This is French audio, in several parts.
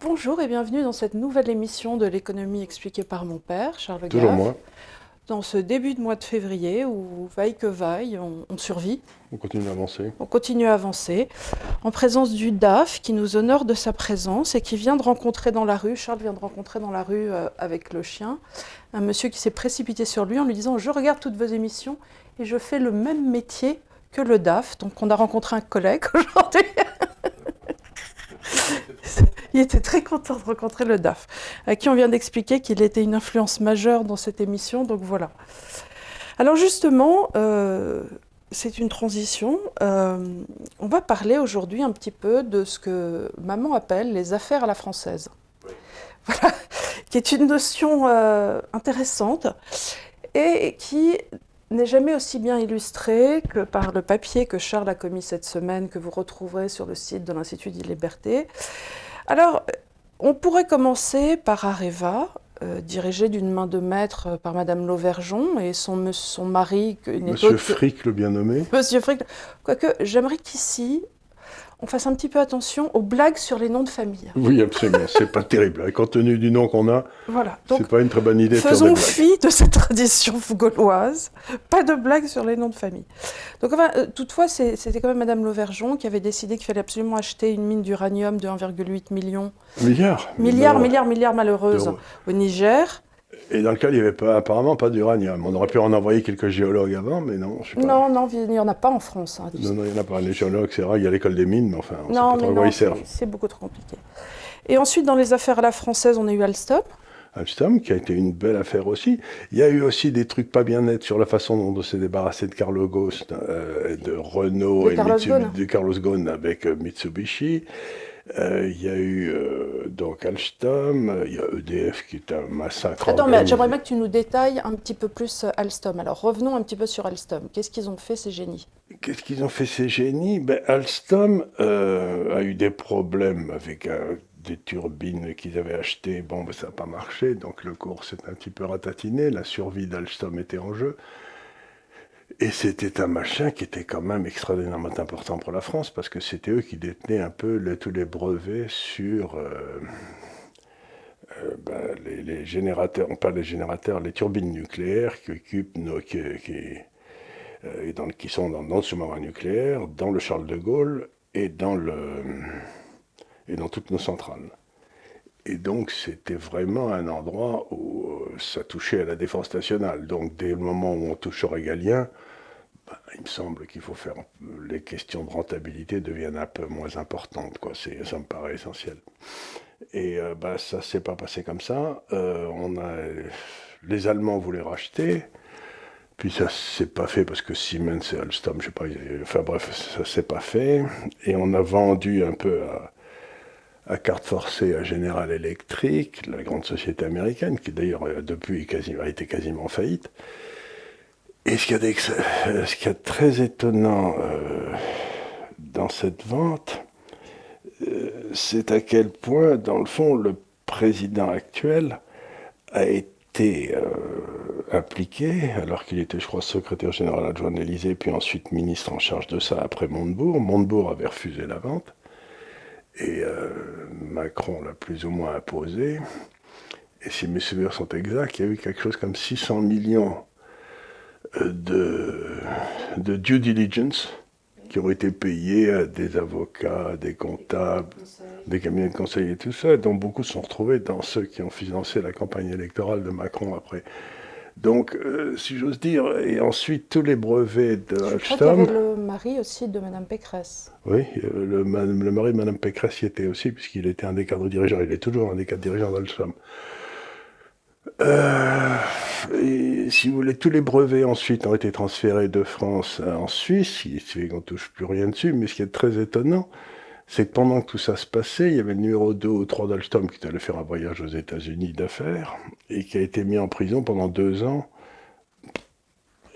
Bonjour et bienvenue dans cette nouvelle émission de l'économie expliquée par mon père, Charles Toujours Gave. moi. Dans ce début de mois de février où, vaille que vaille, on survit, On continue d'avancer. on continue à avancer, en présence du DAF qui nous honore de sa présence et qui vient de rencontrer dans la rue, Charles vient de rencontrer dans la rue avec le chien, un monsieur qui s'est précipité sur lui en lui disant « Je regarde toutes vos émissions et je fais le même métier que le DAF ». Donc on a rencontré un collègue aujourd'hui. Il était très content de rencontrer le DAF, à qui on vient d'expliquer qu'il était une influence majeure dans cette émission, donc voilà. Alors justement, c'est une transition. On va parler aujourd'hui un petit peu de ce que maman appelle les affaires à la française. Voilà, qui est une notion intéressante et qui n'est jamais aussi bien illustrée que par le papier que Charles a commis cette semaine, que vous retrouverez sur le site de l'Institut des Libertés. Alors, on pourrait commencer par Areva, dirigé d'une main de maître par Madame Lauvergeon et son mari, Monsieur Frick, le bien nommé. Monsieur Frick. Quoique, j'aimerais qu'ici, on fasse un petit peu attention aux blagues sur les noms de famille. Oui, absolument. C'est pas terrible. Compte tenu du nom qu'on a, Voilà. Donc, c'est pas une très bonne idée de faire des faisons blagues. fi de cette tradition gauloise. Pas de blagues sur les noms de famille. Donc, enfin, toutefois, c'était quand même Madame Lauvergeon qui avait décidé qu'il fallait absolument acheter une mine d'uranium de 1,8 million. Milliards. Milliards malheureuses au Niger. Et dans lequel il n'y avait pas, apparemment pas d'uranium. On aurait pu en envoyer quelques géologues avant, mais non, je sais pas. Non, il n'y en a pas en France. Hein, Non, il n'y en a pas. Les géologues, c'est vrai, il y a l'école des mines, mais enfin, on ne sait non, pas trop à quoi ils servent. c'est beaucoup trop compliqué. Et ensuite, dans les affaires à la française, on a eu Alstom. Alstom, qui a été une belle affaire aussi. Il y a eu aussi des trucs pas bien nets sur la façon dont on s'est débarrassé de Carlos Ghosn, de Renault de Carlos Ghosn avec Mitsubishi. Il y a eu donc Alstom, il y a EDF qui est un massacre. Attends, mais j'aimerais bien que tu nous détailles un petit peu plus Alstom. Alors revenons un petit peu sur Alstom. Qu'est-ce qu'ils ont fait ces génies? Qu'est-ce qu'ils ont fait ces génies? Alstom a eu des problèmes avec des turbines qu'ils avaient achetées. Bon, ça n'a pas marché, donc le cours s'est un petit peu ratatiné. La survie d'Alstom était en jeu. Et c'était un machin qui était quand même extraordinairement important pour la France, parce que c'était eux qui détenaient un peu tous les brevets sur les générateurs, pas les générateurs, les turbines nucléaires qui occupent qui sont dans le sous-marin nucléaire, dans le Charles de Gaulle et dans toutes nos centrales. Et donc c'était vraiment un endroit où ça touchait à la défense nationale. Donc dès le moment où on touche au régalien, il me semble qu'il faut faire. Les questions de rentabilité deviennent un peu moins importantes, quoi. Ça me paraît essentiel. Et ça ne s'est pas passé comme ça. Les Allemands voulaient racheter. Puis ça s'est pas fait parce que Siemens et Alstom, je sais pas, enfin bref, ça s'est pas fait. Et on a vendu un peu à carte forcée à General Electric, la grande société américaine, qui d'ailleurs depuis a été quasiment en faillite. Et ce qu'il y a de très étonnant dans cette vente, c'est à quel point, dans le fond, le président actuel a été impliqué, alors qu'il était, je crois, secrétaire général adjoint de l'Élysée, puis ensuite ministre en charge de ça après Montebourg. Montebourg avait refusé la vente, et Macron l'a plus ou moins imposé. Et si mes souvenirs sont exacts, il y a eu quelque chose comme 600 millions de due diligence qui ont été payés à des avocats, des comptables, des cabinets de conseil et tout ça, dont beaucoup se sont retrouvés dans ceux qui ont financé la campagne électorale de Macron après. Donc, si j'ose dire, et ensuite tous les brevets de Alstom. Je crois qu'il y avait le mari aussi de Madame Pécresse. Oui, le mari de Madame Pécresse y était aussi, puisqu'il était un des cadres dirigeants. Il est toujours un des cadres dirigeants d'Alstom. Et, si vous voulez, tous les brevets ensuite ont été transférés de France en Suisse, on ne touche plus rien dessus, mais ce qui est très étonnant, c'est que pendant que tout ça se passait, il y avait le numéro 2 ou 3 d'Alstom qui allait faire un voyage aux États-Unis d'affaires, et qui a été mis en prison pendant 2 ans,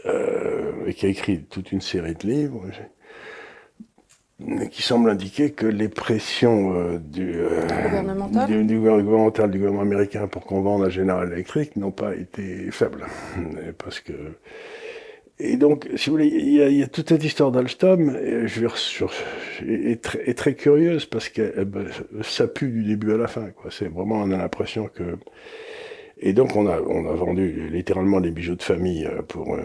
et qui a écrit toute une série de livres, qui semble indiquer que les pressions du gouvernement américain pour qu'on vende à General Electric n'ont pas été faibles. Parce que Et donc, si vous voulez, il y a toute cette histoire d'Alstom est très curieuse parce que ça pue du début à la fin, quoi. C'est vraiment, on a l'impression que... Et donc, on a vendu littéralement des bijoux de famille pour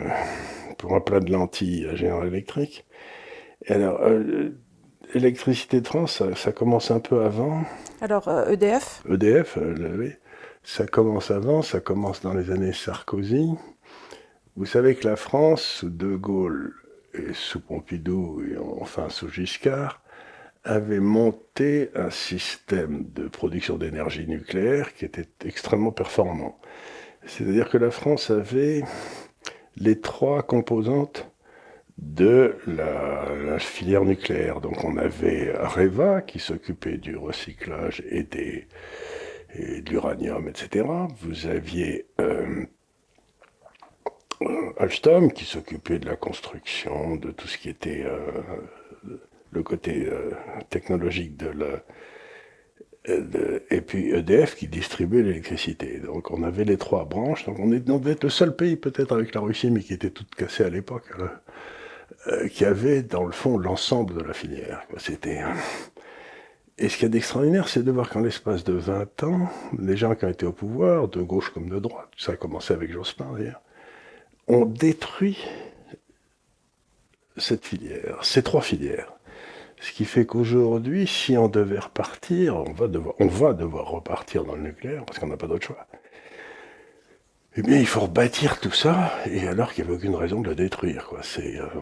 un plat de lentilles à General Electric. Et alors, Électricité de France, ça commence un peu avant. Alors, EDF? EDF, oui, ça commence avant, ça commence dans les années Sarkozy. Vous savez que la France, sous De Gaulle et sous Pompidou, et enfin sous Giscard, avait monté un système de production d'énergie nucléaire qui était extrêmement performant. C'est-à-dire que la France avait les trois composantes de la filière nucléaire. Donc on avait Areva qui s'occupait du recyclage et de l'uranium, etc. Vous aviez Alstom qui s'occupait de la construction, de tout ce qui était le côté technologique et puis EDF qui distribuait l'électricité. Donc on avait les trois branches. Donc on devait être le seul pays, peut-être avec la Russie, mais qui était toute cassée à l'époque, qui avait dans le fond l'ensemble de la filière. C'était... Et ce qu'il y a d'extraordinaire, c'est de voir qu'en l'espace de 20 ans, les gens qui ont été au pouvoir, de gauche comme de droite, ça a commencé avec Jospin d'ailleurs, ont détruit cette filière, ces trois filières. Ce qui fait qu'aujourd'hui, si on devait repartir, on va devoir repartir dans le nucléaire, parce qu'on n'a pas d'autre choix. Eh bien, il faut rebâtir tout ça, et alors qu'il n'y avait aucune raison de le détruire, quoi.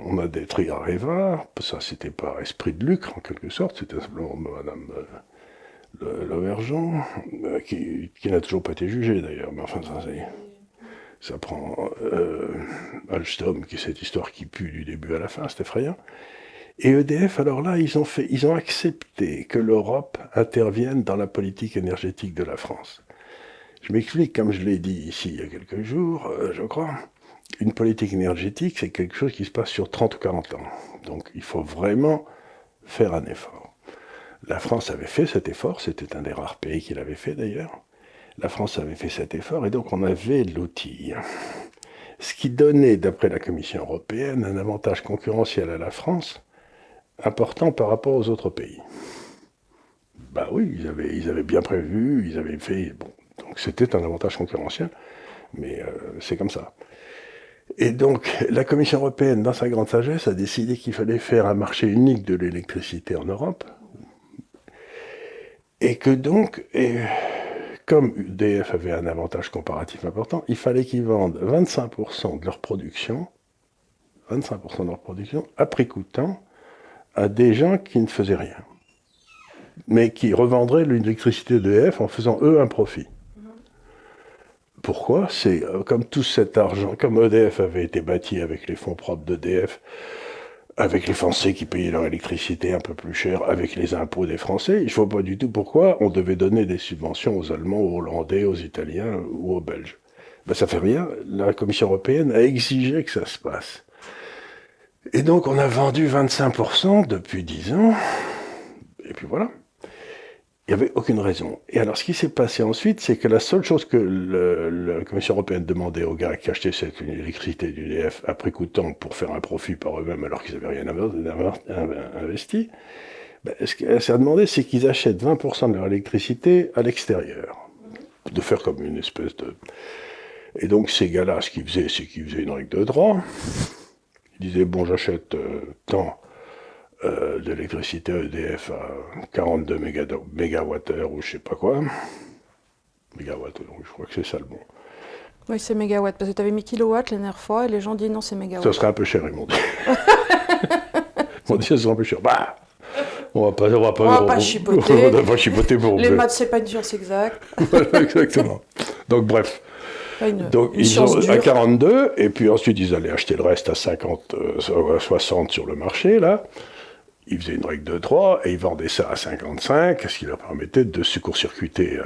On a détruit Areva, ça c'était par esprit de lucre, en quelque sorte, c'était simplement Madame Lauvergeon, qui n'a toujours pas été jugée d'ailleurs, mais enfin, ça prend Alstom, qui est cette histoire qui pue du début à la fin, c'est effrayant. Et EDF, alors là, ils ont accepté que l'Europe intervienne dans la politique énergétique de la France. Je m'explique, comme je l'ai dit ici il y a quelques jours, je crois, une politique énergétique, c'est quelque chose qui se passe sur 30 ou 40 ans. Donc il faut vraiment faire un effort. La France avait fait cet effort, c'était un des rares pays qui l'avait fait d'ailleurs. La France avait fait cet effort et donc on avait l'outil. Ce qui donnait, d'après la Commission européenne, un avantage concurrentiel à la France important par rapport aux autres pays. Ben oui, ils avaient bien prévu, ils avaient fait... Bon, donc c'était un avantage concurrentiel, mais c'est comme ça. Et donc la Commission européenne, dans sa grande sagesse, a décidé qu'il fallait faire un marché unique de l'électricité en Europe, et que donc, comme EDF avait un avantage comparatif important, il fallait qu'ils vendent 25% de leur production, à prix coûtant, à des gens qui ne faisaient rien, mais qui revendraient l'électricité d'EDF en faisant eux un profit. Pourquoi? C'est comme tout cet argent, comme EDF avait été bâti avec les fonds propres d'EDF, avec les Français qui payaient leur électricité un peu plus cher, avec les impôts des Français, je ne vois pas du tout pourquoi on devait donner des subventions aux Allemands, aux Hollandais, aux Italiens ou aux Belges. Ben, ça fait rien. La Commission européenne a exigé que ça se passe. Et donc on a vendu 25% depuis 10 ans, et puis voilà. Il n'y avait aucune raison. Et alors, ce qui s'est passé ensuite, c'est que la seule chose que la Commission européenne demandait aux gars qui achetaient cette électricité d'EDF à prix coûtant pour faire un profit par eux-mêmes alors qu'ils n'avaient rien investi, ce qu'elle s'est demandé, c'est qu'ils achètent 20% de leur électricité à l'extérieur. De faire comme une espèce de... Et donc, ces gars-là, ce qu'ils faisaient, c'est qu'ils faisaient une règle de droit. Ils disaient, bon, j'achète tant... de l'électricité EDF à 42 mégawattheures ou je sais pas quoi. Mégawatts, je crois que c'est ça le bon. Oui, c'est mégawatts, parce que tu avais mis kilowatts la dernière fois et les gens disent non, c'est mégawatts. Ça serait un peu cher, ils m'ont dit. Ils m'ont dit, ça serait un peu cher. Bah, on va pas chipoter. On va pas chipoter pour... Les maths, c'est pas une science exacte. Voilà, exactement. Donc, bref. Donc ils ont à 42, et puis ensuite ils allaient acheter le reste à 50, 60 sur le marché, là. Ils faisaient une règle de 3 et ils vendaient ça à 55, ce qui leur permettait de se court-circuiter.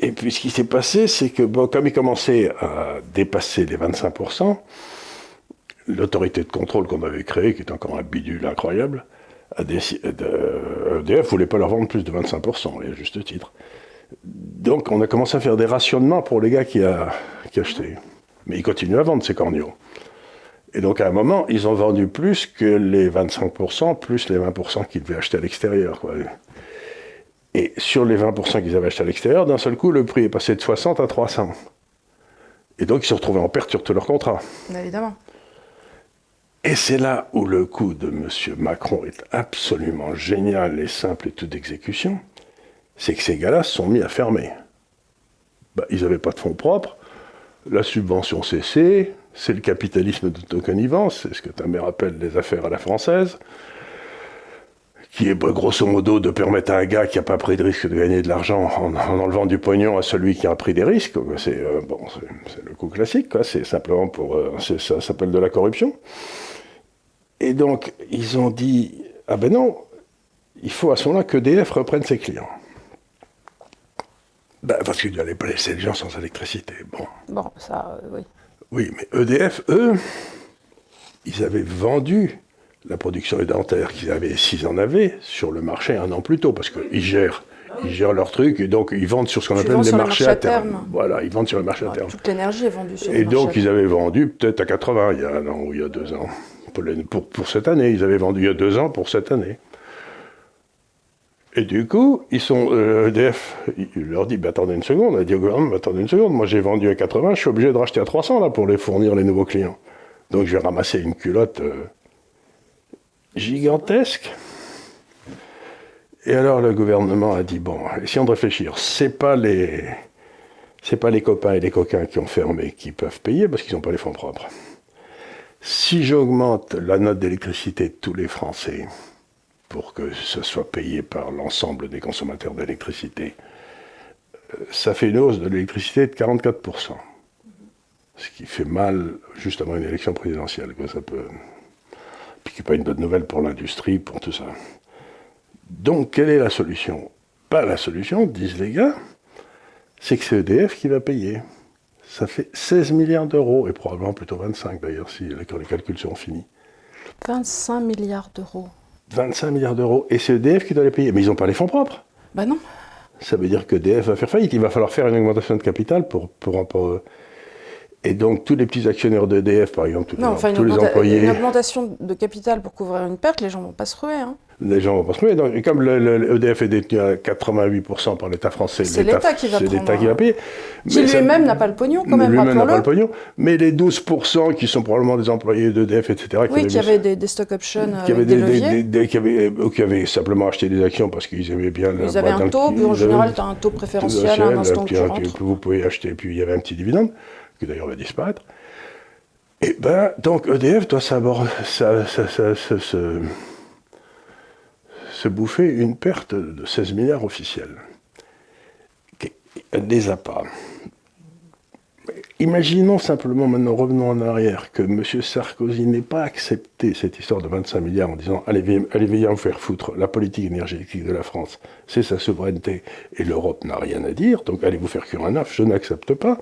Et puis ce qui s'est passé, c'est que bon, comme ils commençaient à dépasser les 25%, l'autorité de contrôle qu'on avait créée, qui est encore un bidule incroyable, EDF ne voulait pas leur vendre plus de 25%, et à juste titre. Donc on a commencé à faire des rationnements pour les gars qui achetaient. Mais ils continuent à vendre ces corneaux. Et donc à un moment, ils ont vendu plus que les 25%, plus les 20% qu'ils devaient acheter à l'extérieur, quoi. Et sur les 20% qu'ils avaient acheté à l'extérieur, d'un seul coup, le prix est passé de 60 à 300. Et donc ils se retrouvaient en perte sur tous leurs contrats. Évidemment. Et c'est là où le coup de M. Macron est absolument génial et simple et tout d'exécution, c'est que ces gars-là se sont mis à fermer. Ils n'avaient pas de fonds propres, la subvention cessée, c'est le capitalisme de toconnivence, c'est ce que ta mère appelle les affaires à la française, qui est grosso modo de permettre à un gars qui n'a pas pris de risque de gagner de l'argent en enlevant du pognon à celui qui a pris des risques. C'est le coup classique, quoi. C'est simplement ça s'appelle de la corruption. Et donc, ils ont dit, ah ben non, il faut à ce moment-là qu'EDF reprenne ses clients. Parce qu'il n'allait pas laisser les gens sans électricité. Bon, ça, oui. Oui, mais EDF, eux, ils avaient vendu la production édentaire s'ils en avaient, sur le marché un an plus tôt, parce qu'ils gèrent leur truc, et donc ils vendent sur ce qu'on appelle les marchés à terme. Voilà, ils vendent sur le marché à terme. Toute l'énergie est vendue sur le marché. Et donc, ils avaient terme. vendu peut-être à 80, il y a un an ou il y a 2 ans. Pour cette année, ils avaient vendu il y a 2 ans pour cette année. Et du coup, EDF, il leur dit, attendez une seconde, elle dit au gouvernement, attendez une seconde, moi j'ai vendu à 80, je suis obligé de racheter à 300 là pour les fournir les nouveaux clients. Donc je vais ramasser une culotte gigantesque. Et alors le gouvernement a dit, essayons de réfléchir, c'est pas les copains et les coquins qui ont fermé qui peuvent payer parce qu'ils n'ont pas les fonds propres. Si j'augmente la note d'électricité de tous les Français pour que ce soit payé par l'ensemble des consommateurs d'électricité, ça fait une hausse de l'électricité de 44%. Ce qui fait mal juste avant une élection présidentielle. Ça peut... Puis qui n'est pas une bonne nouvelle pour l'industrie, pour tout ça. Donc, quelle est la solution ? La solution, disent les gars, c'est que c'est EDF qui va payer. Ça fait 16 milliards d'euros, et probablement plutôt 25 d'ailleurs, quand les calculs seront finis. 25 milliards d'euros. 25 milliards d'euros, et c'est EDF qui doit les payer. Mais ils n'ont pas les fonds propres. Non. Ça veut dire qu'EDF va faire faillite. Il va falloir faire une augmentation de capital pour et donc, tous les petits actionnaires d'EDF, par exemple, tous les employés... Une augmentation de capital pour couvrir une perte, les gens ne vont pas se ruer. Les gens ne vont pas se ruer. Donc, comme l'EDF est détenu à 88% par l'État français, c'est l'État qui va payer. Qui lui-même n'a pas le pognon, quand même, lui-même n'a pas le pognon. Mais les 12% qui sont probablement des employés d'EDF, etc. Qui avaient des stock options avec des leviers. Qui avaient simplement acheté des actions parce qu'ils aimaient bien... Ils avaient un taux, puis en général, tu as un taux préférentiel à un instant que tu rentres. Vous pouvez acheter, puis il y avait un petit dividende, qui d'ailleurs va disparaître. Et donc EDF doit se bouffer une perte de 16 milliards officielle. Elle ne les a pas. Imaginons simplement, maintenant revenons en arrière, que M. Sarkozy n'ait pas accepté cette histoire de 25 milliards en disant « Allez, viens vous faire foutre, la politique énergétique de la France, c'est sa souveraineté, et l'Europe n'a rien à dire, donc allez vous faire cuire un œuf, je n'accepte pas ».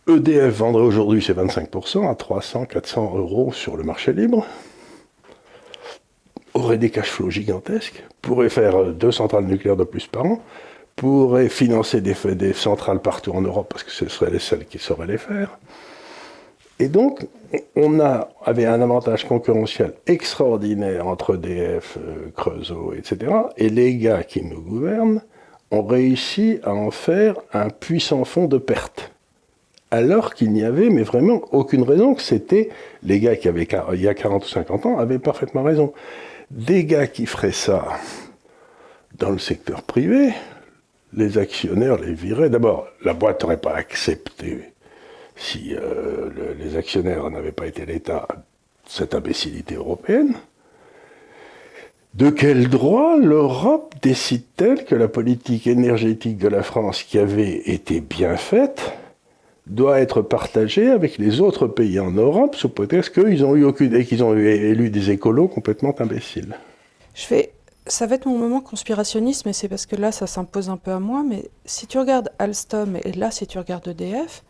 EDF vendrait aujourd'hui ses 25% à 300, 400 euros sur le marché libre, aurait des cash flows gigantesques, pourrait faire 2 centrales nucléaires de plus par an, pourrait financer des centrales partout en Europe parce que ce seraient les seules qui sauraient les faire. Et donc, on avait un avantage concurrentiel extraordinaire entre EDF, Creusot, etc. Et les gars qui nous gouvernent ont réussi à en faire un puissant fond de perte. Alors qu'il n'y avait, mais vraiment, aucune raison, que c'était les gars qui avaient, il y a 40 ou 50 ans, avaient parfaitement raison. Des gars qui feraient ça dans le secteur privé, les actionnaires les viraient. D'abord, la boîte n'aurait pas accepté, si les actionnaires n'avaient pas été l'État, cette imbécilité européenne. De quel droit l'Europe décide-t-elle que la politique énergétique de la France, qui avait été bien faite, doit être partagée avec les autres pays en Europe, sous prétexte qu'ils ont élu des écolos complètement imbéciles. Ça va être mon moment conspirationniste, mais c'est parce que là, ça s'impose un peu à moi. Mais si tu regardes Alstom et là, si tu regardes EDF,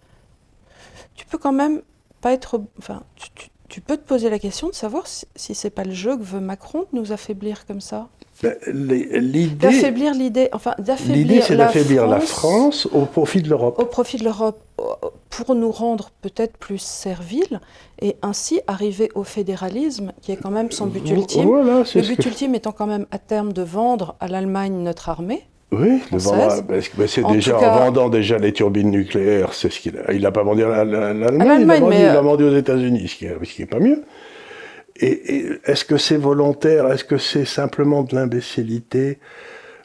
tu peux quand même pas être... Enfin, tu peux te poser la question de savoir si c'est pas le jeu que veut Macron de nous affaiblir comme ça. L'idée, c'est d'affaiblir la France au profit de l'Europe. pour nous rendre peut-être plus serviles et ainsi arriver au fédéralisme, qui est quand même son but ultime. Voilà, le but ultime étant quand même à terme de vendre à l'Allemagne notre armée. Oui, c'est déjà en vendant déjà les turbines nucléaires, c'est ce qu'il a. Il n'a pas vendu à l'Allemagne, il l'a vendu aux États-Unis, ce qui est pas mieux. Et est-ce que c'est volontaire? Est-ce que c'est simplement de l'imbécilité?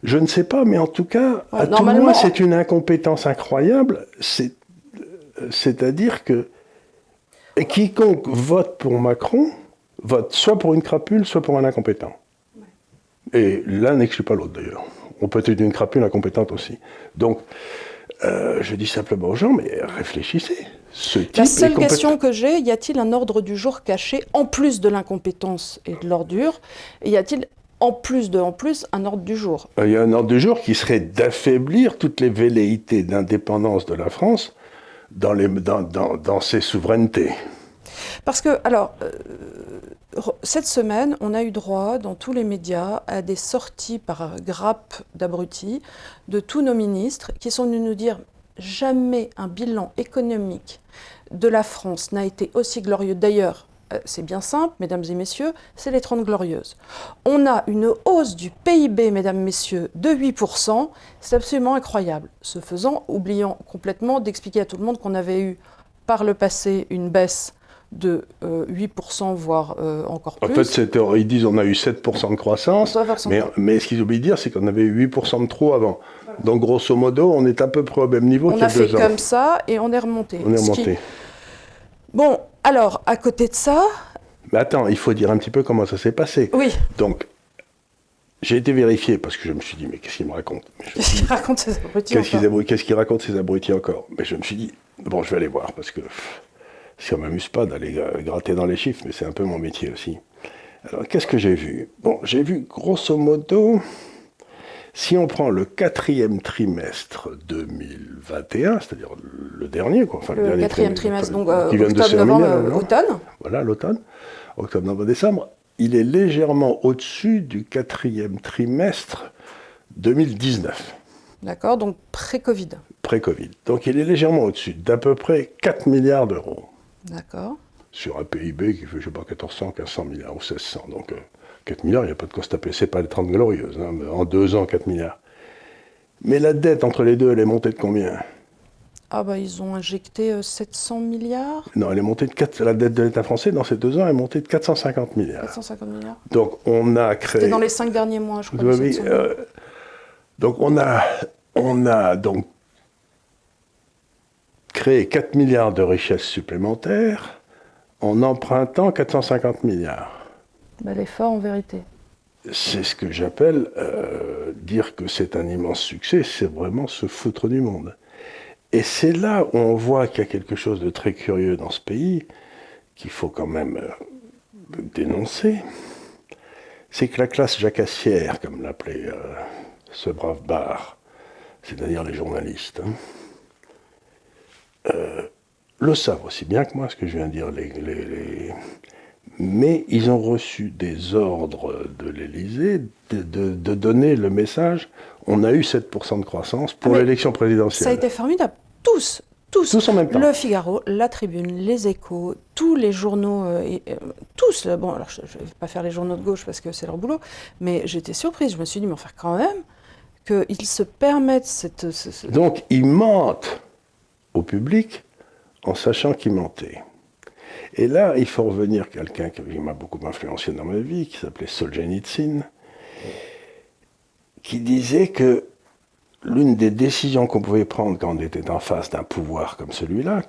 Je ne sais pas, mais en tout cas, à tout le moins, c'est une incompétence incroyable. C'est-à-dire que quiconque vote pour Macron vote soit pour une crapule, soit pour un incompétent. Et l'un n'exclut pas l'autre, d'ailleurs. On peut être une crapule incompétente aussi. Donc, je dis simplement aux gens, mais réfléchissez. La seule question que j'ai, y a-t-il un ordre du jour caché, en plus de l'incompétence et de l'ordure, et y a-t-il en plus un ordre du jour? Il y a un ordre du jour qui serait d'affaiblir toutes les velléités d'indépendance de la France dans ses souverainetés. Parce que, alors, cette semaine, on a eu droit, dans tous les médias, à des sorties par grappes d'abrutis de tous nos ministres qui sont venus nous dire « Jamais un bilan économique de la France n'a été aussi glorieux. » D'ailleurs, c'est bien simple, mesdames et messieurs, c'est les 30 Glorieuses. On a une hausse du PIB, mesdames, messieurs, de 8%, c'est absolument incroyable. Ce faisant, oubliant complètement d'expliquer à tout le monde qu'on avait eu par le passé une baisse de 8%, voire encore plus. En fait, ils disent qu'on a eu 7% de croissance, mais ce qu'ils oublient de dire, c'est qu'on avait eu 8% de trop avant. Voilà. Donc, grosso modo, on est à peu près au même niveau qu'il y a 2 ans. On a fait comme ça et on est remonté. Remonté. Bon, alors, à côté de ça... Mais attends, il faut dire un petit peu comment ça s'est passé. Oui. Donc, j'ai été vérifié, parce que je me suis dit, mais qu'est-ce qu'il me raconte? Qu'est-ce qu'il raconte ces abrutis Qu'est-ce qu'il raconte ces abrutis encore? Mais je me suis dit, bon, je vais aller voir, parce que... Ça ne m'amuse pas d'aller gratter dans les chiffres, mais c'est un peu mon métier aussi. Alors, qu'est-ce que j'ai vu? Bon, j'ai vu, grosso modo, si on prend le 4e trimestre 2021, c'est-à-dire le dernier, quoi. Enfin, le 4e trimestre, donc octobre, novembre, automne. Voilà, l'automne, octobre, novembre, décembre, il est légèrement au-dessus du 4e trimestre 2019. D'accord, donc pré-Covid. Pré-Covid. Donc, il est légèrement au-dessus d'à peu près 4 milliards d'euros. D'accord. Sur un PIB qui fait, je ne sais pas, 1400, 1500 milliards ou 1600. Donc, 4 milliards, il n'y a pas de quoi se taper. Ce n'est pas les 30 Glorieuses. Hein, en 2 ans, 4 milliards. Mais la dette entre les deux, elle est montée de combien? Ah bah, ils ont injecté 700 milliards. Non, elle est montée de 4... La dette de l'État français, dans ces 2 ans, est montée de 450 milliards. 450 milliards. Donc, on a créé... C'était dans les 5 derniers mois, je crois. Oui, donc, on a donc créé 4 milliards de richesses supplémentaires en empruntant 450 milliards. Bah, l'effort, en vérité. C'est ce que j'appelle dire que c'est un immense succès, c'est vraiment se foutre du monde. Et c'est là où on voit qu'il y a quelque chose de très curieux dans ce pays, qu'il faut quand même dénoncer. C'est que la classe jacassière, comme l'appelait ce brave Barre, c'est-à-dire les journalistes, le savent aussi bien que moi, ce que je viens de dire. Mais ils ont reçu des ordres de l'Élysée de donner le message « on a eu 7% de croissance pour l'élection présidentielle ». Ça a été formidable. Tous en même temps. Le Figaro, La Tribune, Les Échos, tous les journaux, tous. Bon, alors je ne vais pas faire les journaux de gauche parce que c'est leur boulot, mais j'étais surprise. Je me suis dit, mais enfin quand même, qu'ils se permettent Donc, ils mentent au public en sachant qu'ils mentaient. Et là, il faut revenir à quelqu'un qui m'a beaucoup influencé dans ma vie, qui s'appelait Solzhenitsyn, qui disait que l'une des décisions qu'on pouvait prendre quand on était en face d'un pouvoir comme celui-là,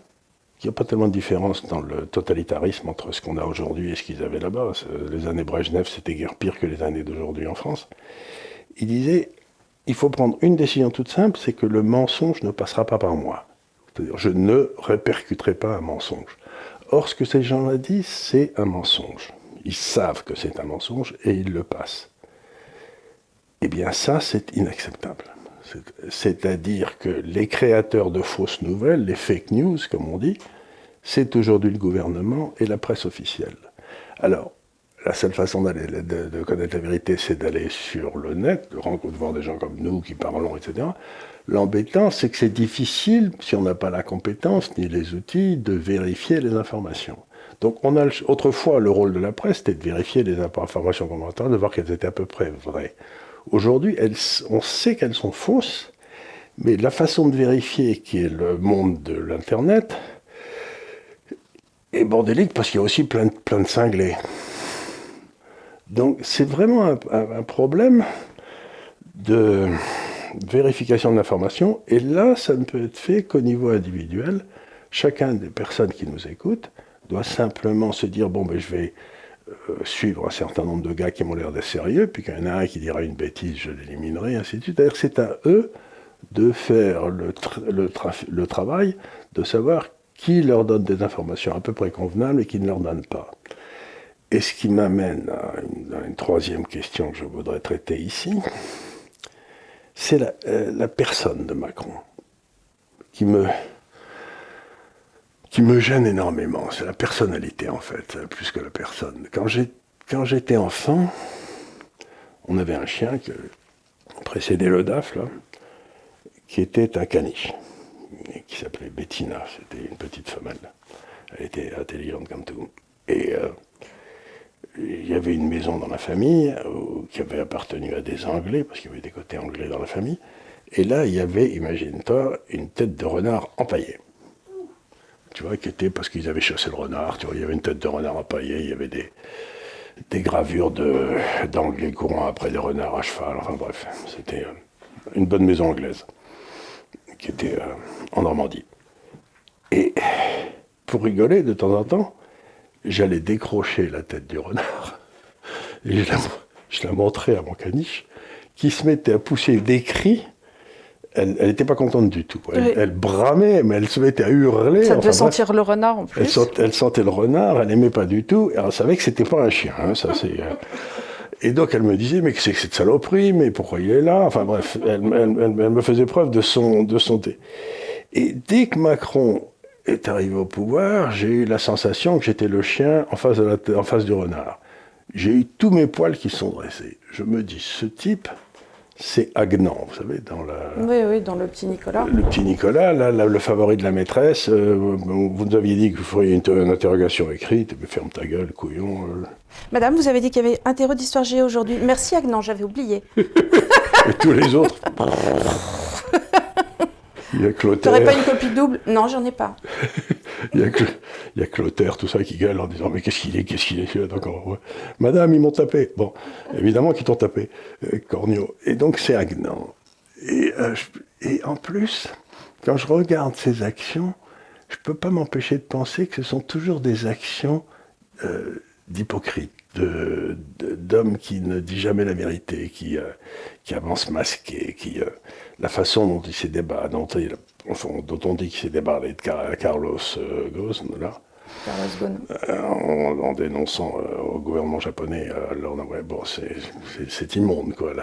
il n'y a pas tellement de différence dans le totalitarisme entre ce qu'on a aujourd'hui et ce qu'ils avaient là-bas. Les années Brejnev, c'était guère pire que les années d'aujourd'hui en France. Il disait, il faut prendre une décision toute simple, c'est que le mensonge ne passera pas par moi. C'est-à-dire, je ne répercuterai pas un mensonge. Or, ce que ces gens-là disent, c'est un mensonge. Ils savent que c'est un mensonge et ils le passent. Eh bien, ça, c'est inacceptable. C'est-à-dire que les créateurs de fausses nouvelles, les fake news, comme on dit, c'est aujourd'hui le gouvernement et la presse officielle. Alors, la seule façon de connaître la vérité, c'est d'aller sur le net, de voir des gens comme nous qui parlons, etc. L'embêtant, c'est que c'est difficile, si on n'a pas la compétence ni les outils, de vérifier les informations. Donc, autrefois, le rôle de la presse, c'était de vérifier les informations qu'on entend, de voir qu'elles étaient à peu près vraies. Aujourd'hui, on sait qu'elles sont fausses, mais la façon de vérifier, qui est le monde de l'Internet, est bordélique parce qu'il y a aussi plein de cinglés. Donc, c'est vraiment un problème de vérification de l'information, et là, ça ne peut être fait qu'au niveau individuel. Chacun des personnes qui nous écoutent doit simplement se dire, bon, ben, je vais suivre un certain nombre de gars qui m'ont l'air d'être sérieux, puis qu'il y en a un qui dira une bêtise, je l'éliminerai, ainsi de suite. C'est-à-dire que c'est à eux de faire le travail, de savoir qui leur donne des informations à peu près convenables et qui ne leur donne pas. Et ce qui m'amène à une troisième question que je voudrais traiter ici, c'est la personne de Macron qui me gêne énormément. C'est la personnalité, en fait, plus que la personne. Quand j'étais enfant, on avait un chien qui précédait le DAF, là, qui était un caniche, qui s'appelait Bettina. C'était une petite femelle. Elle était intelligente comme tout. Et il y avait une maison dans la famille qui avait appartenu à des Anglais, parce qu'il y avait des côtés anglais dans la famille. Et là, il y avait, imagine-toi, une tête de renard empaillée. Tu vois, qui était parce qu'ils avaient chassé le renard. Tu vois, il y avait une tête de renard empaillée, il y avait des gravures d'anglais courant après des renards à cheval. Enfin bref, c'était une bonne maison anglaise qui était en Normandie. Et pour rigoler, de temps en temps, j'allais décrocher la tête du renard et je la montrais à mon caniche qui se mettait à pousser des cris. Elle n'était pas contente du tout. Elle bramait, mais elle se mettait à hurler. Ça devait sentir le renard en plus. Elle sentait le renard, elle n'aimait pas du tout. Et elle savait que c'était pas un chien. Hein, ça, et donc elle me disait, mais qu'est-ce que c'est que cette saloperie, mais pourquoi il est là? Enfin bref, elle me faisait preuve de son thé. Et dès que Macron est arrivé au pouvoir, j'ai eu la sensation que j'étais le chien en face du renard. J'ai eu tous mes poils qui sont dressés. Je me dis, ce type, c'est Aguenand, vous savez, dans Oui, dans le petit Nicolas. Le petit Nicolas, là, le favori de la maîtresse. Vous nous aviez dit que vous feriez une interrogation écrite. Mais ferme ta gueule, couillon. Madame, vous avez dit qu'il y avait interro d'histoire géo aujourd'hui. Merci Aguenand, j'avais oublié. Et tous les autres. Il y a Clotaire. T'aurais pas une copie double? Non, j'en ai pas. Il y a Clotaire, tout ça, qui gueule en disant, mais qu'est-ce qu'il est encore, ouais. Madame, ils m'ont tapé. Bon, évidemment qu'ils t'ont tapé, Cornio. Et donc, c'est Aguenand. Et en plus, quand je regarde ces actions, je ne peux pas m'empêcher de penser que ce sont toujours des actions d'hypocrites, d'hommes qui ne disent jamais la vérité, qui avancent masqués, la façon dont il s'est débarrassé, dont on dit qu'il s'est débarrassé de Carlos Ghosn, là, en dénonçant au gouvernement japonais, c'est immonde, quoi.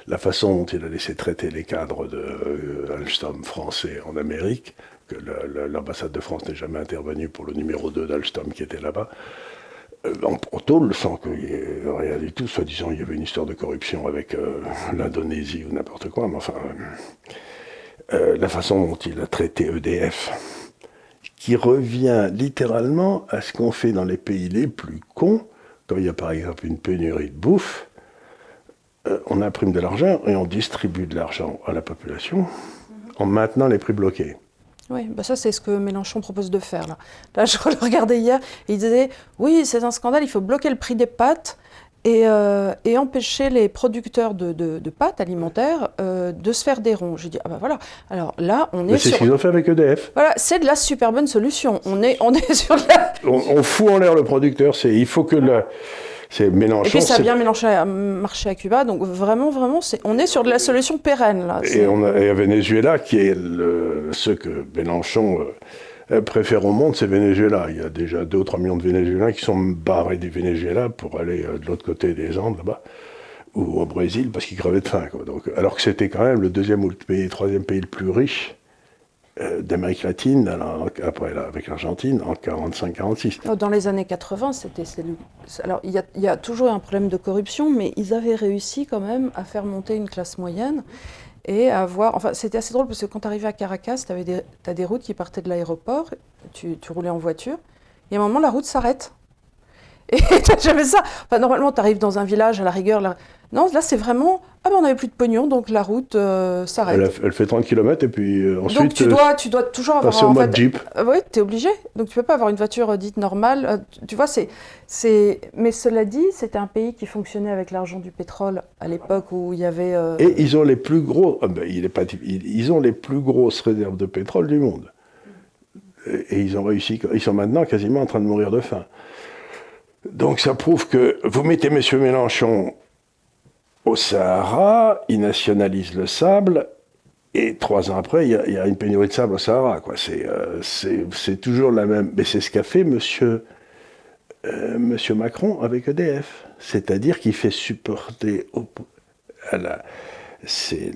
La façon dont il a laissé traiter les cadres de Alstom français en Amérique, que l'ambassade de France n'est jamais intervenue pour le numéro 2 d'Alstom qui était là-bas. En tôle, sans qu'il n'y ait rien du tout, soi-disant il y avait une histoire de corruption avec l'Indonésie ou n'importe quoi, mais enfin, la façon dont il a traité EDF, qui revient littéralement à ce qu'on fait dans les pays les plus cons, quand il y a par exemple une pénurie de bouffe, on imprime de l'argent et on distribue de l'argent à la population en maintenant les prix bloqués. Oui, bah ça c'est ce que Mélenchon propose de faire. Là je le regardais hier, et il disait « Oui, c'est un scandale, il faut bloquer le prix des pâtes et empêcher les producteurs de pâtes alimentaires de se faire des ronds. » J'ai dit « Ah bah voilà, alors là on est sur... » C'est ce qu'ils ont fait avec EDF. Voilà, c'est de la super bonne solution. On est sur la... On fout en l'air le producteur, il faut que c'est Mélenchon. Et puis ça a bien marché à Cuba, donc vraiment, on est sur de la solution pérenne là. Et à Venezuela, qui est ce que Mélenchon préfère au monde, c'est Venezuela. Il y a déjà 2 ou 3 millions de Vénézuéliens qui sont barrés du Venezuela pour aller de l'autre côté des Andes là-bas, ou au Brésil, parce qu'ils crevaient de faim, quoi. Donc, alors que c'était quand même le 2e ou le 3e pays le plus riche d'Amérique latine, après avec l'Argentine, en 45-46. Dans les années 80, alors il y a toujours un problème de corruption, mais ils avaient réussi quand même à faire monter une classe moyenne et à avoir... Enfin, c'était assez drôle parce que quand tu arrivais à Caracas, t'as des routes qui partaient de l'aéroport, tu roulais en voiture, et à un moment, la route s'arrête. Et j'avais ça. Enfin, normalement, tu arrives dans un village, à la rigueur. Non, là, c'est vraiment. Ah ben, on n'avait plus de pognon, donc la route s'arrête. Elle fait 30 km et puis ensuite. Donc tu dois toujours avoir. Passer au mode Jeep. Oui, tu es obligé. Donc tu peux pas avoir une voiture dite normale. Tu vois, Mais cela dit, c'était un pays qui fonctionnait avec l'argent du pétrole à l'époque où il y avait. Et ils ont les plus gros. Ils ont les plus grosses réserves de pétrole du monde. Et ils ont réussi. Ils sont maintenant quasiment en train de mourir de faim. Donc ça prouve que vous mettez M. Mélenchon au Sahara, il nationalise le sable, et 3 ans après, il y a une pénurie de sable au Sahara. Quoi. C'est toujours la même. Mais c'est ce qu'a fait monsieur Macron avec EDF. C'est-à-dire qu'il fait supporter c'est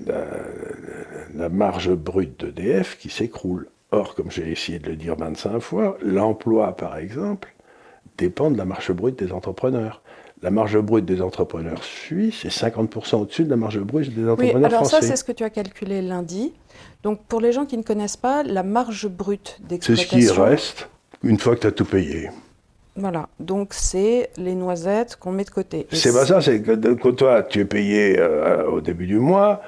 la marge brute d'EDF qui s'écroule. Or, comme j'ai essayé de le dire 25 fois, l'emploi, par exemple, dépend de la marge brute des entrepreneurs. La marge brute des entrepreneurs suisses est 50% au-dessus de la marge brute des entrepreneurs alors français. Ça, c'est ce que tu as calculé lundi. Donc, pour les gens qui ne connaissent pas, la marge brute d'exploitation... C'est ce qui reste une fois que tu as tout payé. Voilà, donc c'est les noisettes qu'on met de côté. C'est pas ça, c'est que toi, tu es payé au début du mois,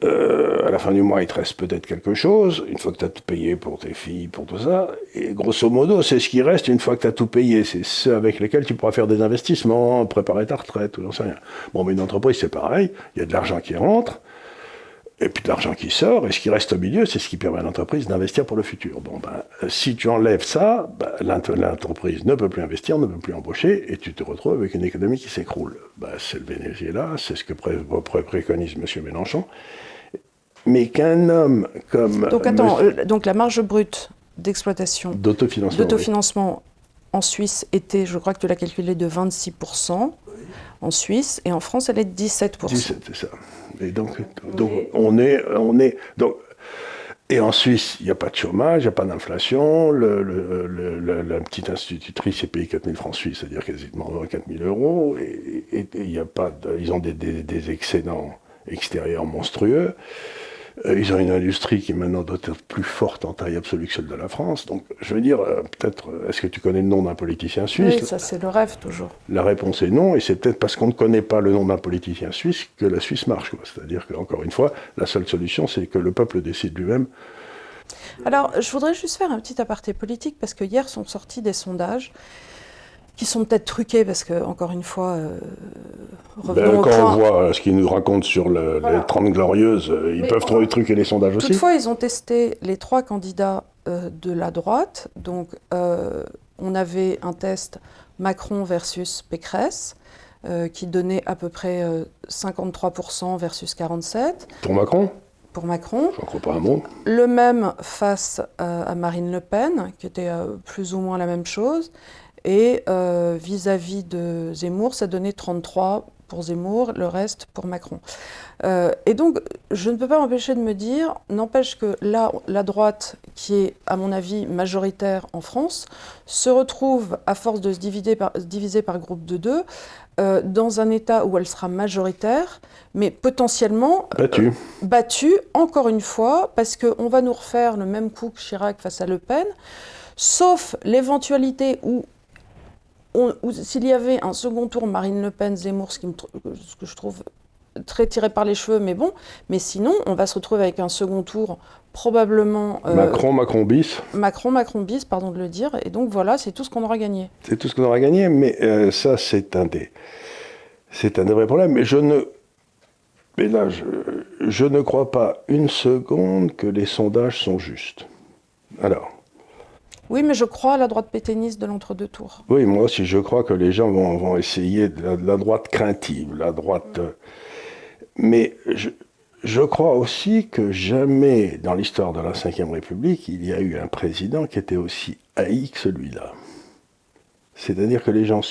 à la fin du mois, il te reste peut-être quelque chose, une fois que tu as tout payé pour tes filles, pour tout ça, et grosso modo, c'est ce qui reste une fois que tu as tout payé, c'est ceux avec lesquels tu pourras faire des investissements, préparer ta retraite, ou j'en sais rien. Bon, mais une entreprise, c'est pareil, il y a de l'argent qui rentre, et puis de l'argent qui sort, et ce qui reste au milieu, c'est ce qui permet à l'entreprise d'investir pour le futur. Bon, si tu enlèves ça, l'entreprise ne peut plus investir, ne peut plus embaucher, et tu te retrouves avec une économie qui s'écroule. C'est le Venezuela, c'est ce que préconise M. Mélenchon. Mais qu'un homme comme... Donc attends, donc la marge brute d'exploitation, d'autofinancement en Suisse était, je crois que tu l'as calculé, de 26% en Suisse, et en France, elle est de 17%. 17, c'est ça. Et donc on est... Et en Suisse, il n'y a pas de chômage, il n'y a pas d'inflation, la petite institutrice est payée 4 000 francs suisses, c'est-à-dire quasiment 4 000 euros, et il y a pas ils ont des excédents extérieurs monstrueux. Ils ont une industrie qui maintenant doit être plus forte en taille absolue que celle de la France. Donc, je veux dire, peut-être, est-ce que tu connais le nom d'un politicien suisse? Oui, ça c'est le rêve toujours. La réponse est non, et c'est peut-être parce qu'on ne connaît pas le nom d'un politicien suisse que la Suisse marche. C'est-à-dire qu'encore une fois, la seule solution, c'est que le peuple décide lui-même. Alors, je voudrais juste faire un petit aparté politique, parce que hier sont sortis des sondages qui sont peut-être truqués, parce que, encore une fois, revenons au point. Quand on voit ce qu'ils nous racontent sur les 30 Glorieuses, ils peuvent truquer les sondages aussi. Toutefois, ils ont testé les 3 candidats de la droite. Donc, on avait un test Macron versus Pécresse, qui donnait à peu près 53% versus 47%. Pour Macron ? Pour Macron. J'en crois pas un mot. Le même face à Marine Le Pen, qui était plus ou moins la même chose. Et vis-à-vis de Zemmour, ça donnait 33 pour Zemmour, le reste pour Macron. Et donc, je ne peux pas m'empêcher de me dire, n'empêche que là, la droite, qui est, à mon avis, majoritaire en France, se retrouve, à force de se diviser par groupe de 2, dans un État où elle sera majoritaire, mais potentiellement battue, encore une fois, parce qu'on va nous refaire le même coup que Chirac face à Le Pen, sauf l'éventualité où s'il y avait un second tour Marine Le Pen, Zemmour, ce que je trouve très tiré par les cheveux, mais bon, mais sinon, on va se retrouver avec un second tour probablement... Macron bis. Macron bis, pardon de le dire, et donc voilà, c'est tout ce qu'on aura gagné. C'est tout ce qu'on aura gagné, mais ça, c'est un des vrais problèmes. Mais là, je ne crois pas une seconde que les sondages sont justes. Alors... Oui, mais je crois à la droite pétainiste de l'entre-deux tours. Oui, moi aussi, je crois que les gens vont essayer de la droite craintive, la droite... Mais je crois aussi que jamais, dans l'histoire de la Ve République, il y a eu un président qui était aussi haï que celui-là. C'est-à-dire que les gens...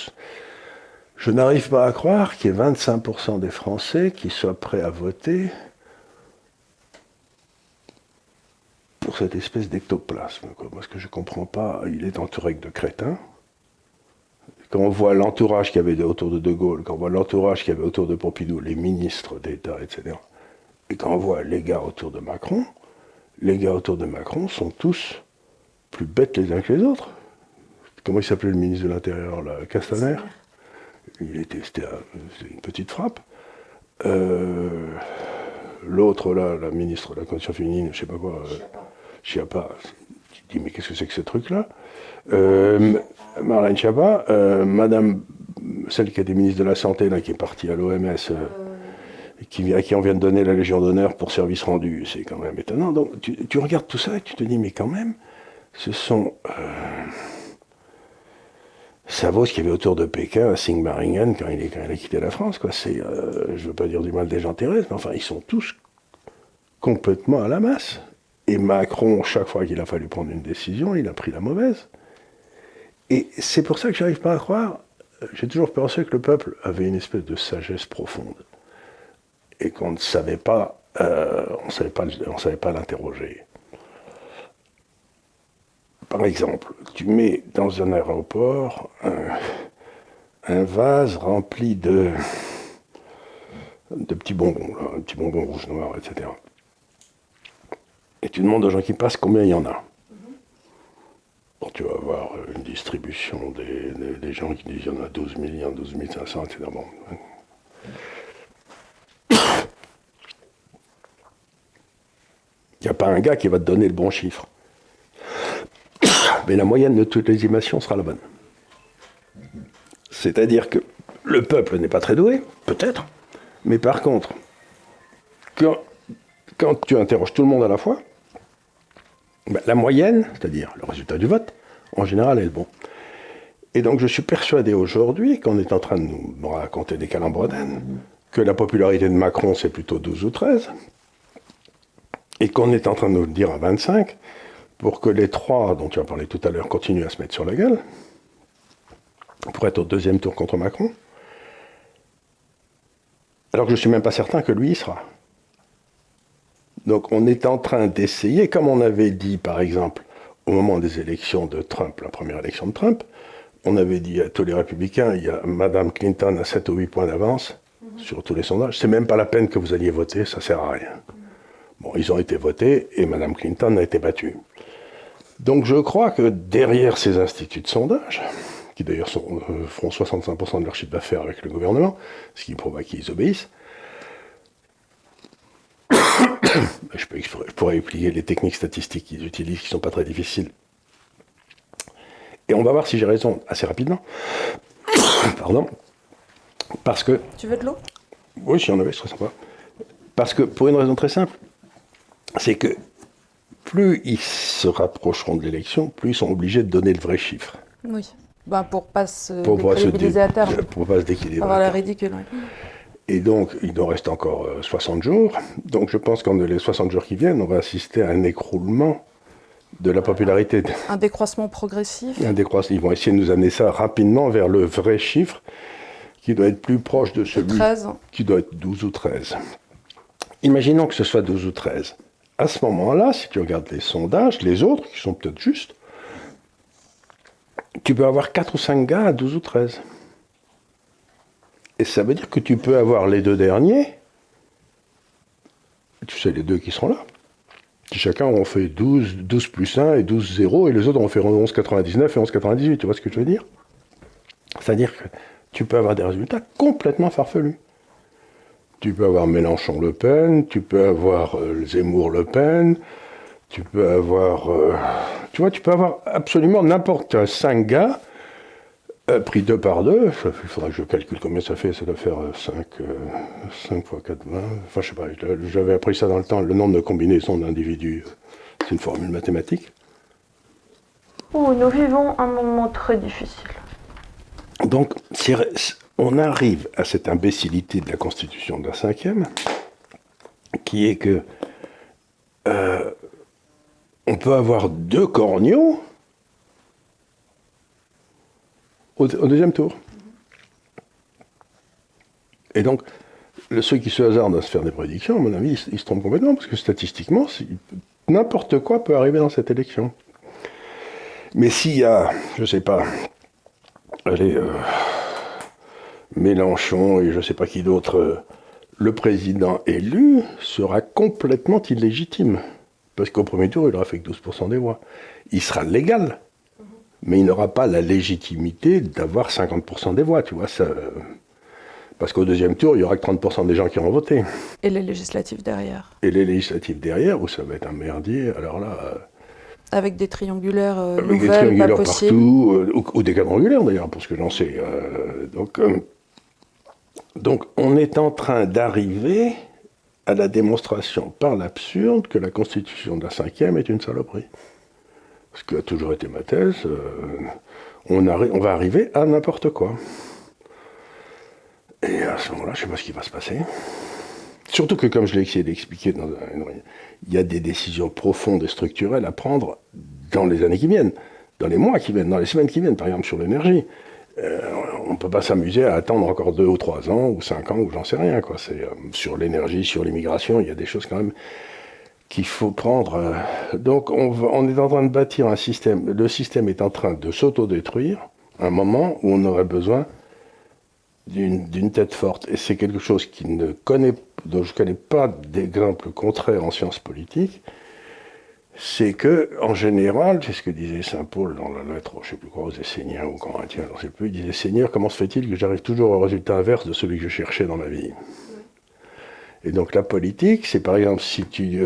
Je n'arrive pas à croire qu'il y ait 25% des Français qui soient prêts à voter pour cette espèce d'ectoplasme, quoi. Parce que je ne comprends pas, il est entouré de crétins. Quand on voit l'entourage qu'il y avait autour de De Gaulle, quand on voit l'entourage qu'il y avait autour de Pompidou, les ministres d'État, etc., et quand on voit les gars autour de Macron, les gars autour de Macron sont tous plus bêtes les uns que les autres. Comment il s'appelait le ministre de l'Intérieur, là, Castaner? C'était une petite frappe. L'autre, là, la ministre de la Condition féminine, je sais pas quoi, Schiappa, tu te dis, mais qu'est-ce que c'est que ce truc-là? Marlène Schiappa, madame, celle qui était ministre de la Santé, là, qui est partie à l'OMS, à qui on vient de donner la Légion d'honneur pour service rendu, c'est quand même étonnant. Donc, tu regardes tout ça et tu te dis, mais quand même, ce sont... ça vaut ce qu'il y avait autour de Pékin à Sigmaringen quand il a quitté la France, quoi. Je ne veux pas dire du mal des gens terrestres, mais enfin, ils sont tous complètement à la masse. Et Macron, chaque fois qu'il a fallu prendre une décision, il a pris la mauvaise. Et c'est pour ça que je n'arrive pas à croire. J'ai toujours pensé que le peuple avait une espèce de sagesse profonde et qu'on ne savait pas, on savait pas l'interroger. Par exemple, tu mets dans un aéroport un vase rempli de petits bonbons, là, petits bonbons rouges, noirs, etc. Et tu demandes aux gens qui passent combien il y en a. Bon, tu vas avoir une distribution des gens qui disent il y en a 12 millions, 12 500, etc. Bon. Il n'y a pas un gars qui va te donner le bon chiffre. Mais la moyenne de toutes les estimations sera la bonne. C'est-à-dire que le peuple n'est pas très doué, peut-être, mais par contre, quand tu interroges tout le monde à la fois, ben, la moyenne, c'est-à-dire le résultat du vote, en général est le bon. Et donc je suis persuadé aujourd'hui qu'on est en train de nous raconter des calembredaines, que la popularité de Macron c'est plutôt 12 ou 13, et qu'on est en train de nous le dire à 25, pour que les trois dont tu as parlé tout à l'heure continuent à se mettre sur la gueule, pour être au deuxième tour contre Macron, alors que je ne suis même pas certain que lui y sera. Donc on est en train d'essayer, comme on avait dit par exemple au moment des élections de Trump, la première élection de Trump, on avait dit à tous les républicains, il y a Madame Clinton à 7 ou 8 points d'avance sur tous les sondages, c'est même pas la peine que vous alliez voter, ça sert à rien. Bon, ils ont été votés et Madame Clinton a été battue. Donc je crois que derrière ces instituts de sondage, qui d'ailleurs font 65% de leur chiffre d'affaires avec le gouvernement, ce qui prouve à qui ils obéissent, je pourrais expliquer les techniques statistiques qu'ils utilisent, qui ne sont pas très difficiles. Et on va voir si j'ai raison assez rapidement. Pardon. Parce que... Tu veux de l'eau? Oui, si on avait, ce serait sympa. Parce que, pour une raison très simple, c'est que plus ils se rapprocheront de l'élection, plus ils sont obligés de donner le vrai chiffre. Oui. Ben, pour pas se décrédibiliser à terme. Pour pas se déquilibrer. Avoir l'air ridicule. Oui. Et donc, il nous reste encore 60 jours. Donc, je pense qu'en les 60 jours qui viennent, on va assister à un écroulement de la popularité. Un décroissement progressif. Ils vont essayer de nous amener ça rapidement vers le vrai chiffre qui doit être plus proche de celui 13. Qui doit être 12 ou 13. Imaginons que ce soit 12 ou 13. À ce moment-là, si tu regardes les sondages, les autres, qui sont peut-être justes, tu peux avoir 4 ou 5 gars à 12 ou 13. Et ça veut dire que tu peux avoir les deux derniers, tu sais, les deux qui seront là, qui chacun ont fait 12 plus 1 et 12 0, et les autres ont fait 11,99 et 11,98, tu vois ce que je veux dire? C'est-à-dire que tu peux avoir des résultats complètement farfelus. Tu peux avoir Mélenchon-Le Pen, tu peux avoir Zemmour-Le Pen, tu peux avoir... tu vois, tu peux avoir absolument n'importe 5 gars pris 2 par 2. Il faudra que je calcule combien ça fait. Ça doit faire 5 fois 4, 20. Enfin, je sais pas, j'avais appris ça dans le temps. Le nombre de combinaisons d'individus, c'est une formule mathématique. Oh, nous vivons un moment très difficile. Donc, on arrive à cette imbécilité de la Constitution de la 5e, qui est que on peut avoir 2 corneaux au deuxième tour. Et donc, ceux qui se hasardent à se faire des prédictions, à mon avis, ils se trompent complètement, parce que statistiquement, n'importe quoi peut arriver dans cette élection. Mais s'il y a, je ne sais pas, allez, Mélenchon et je ne sais pas qui d'autre, le président élu sera complètement illégitime. Parce qu'au premier tour, il aura fait que 12% des voix. Il sera légal, mais il n'aura pas la légitimité d'avoir 50% des voix, tu vois. Ça, parce qu'au deuxième tour, il n'y aura que 30% des gens qui auront voté. Et les législatives derrière. Et les législatives derrière, où ça va être un merdier, alors là... Avec des triangulaires avec nouvelles, des triangulaires pas possibles. partout, ou des quadrangulaires d'ailleurs, pour ce que j'en sais. Donc on est en train d'arriver à la démonstration par l'absurde que la constitution de la 5e est une saloperie. Ce qui a toujours été ma thèse, on va arriver à n'importe quoi. Et à ce moment-là, je ne sais pas ce qui va se passer. Surtout que, comme je l'ai essayé d'expliquer, il y a des décisions profondes et structurelles à prendre dans les années qui viennent, dans les mois qui viennent, dans les semaines qui viennent, par exemple sur l'énergie. On ne peut pas s'amuser à attendre encore 2 ou 3 ans, ou 5 ans, ou j'en sais rien, quoi. Sur l'énergie, sur l'immigration, il y a des choses quand même qu'il faut prendre. Donc on est en train de bâtir un système, le système est en train de s'autodétruire, à un moment où on aurait besoin d'une tête forte. Et c'est quelque chose dont je ne connais pas d'exemple contraire en sciences politiques, c'est que, en général, c'est ce que disait Saint Paul dans la lettre, je ne sais plus quoi, aux Esséniens ou Corinthiens, je ne sais plus, il disait « Seigneur, comment se fait-il que j'arrive toujours au résultat inverse de celui que je cherchais dans ma vie ?» Et donc la politique, c'est par exemple, si tu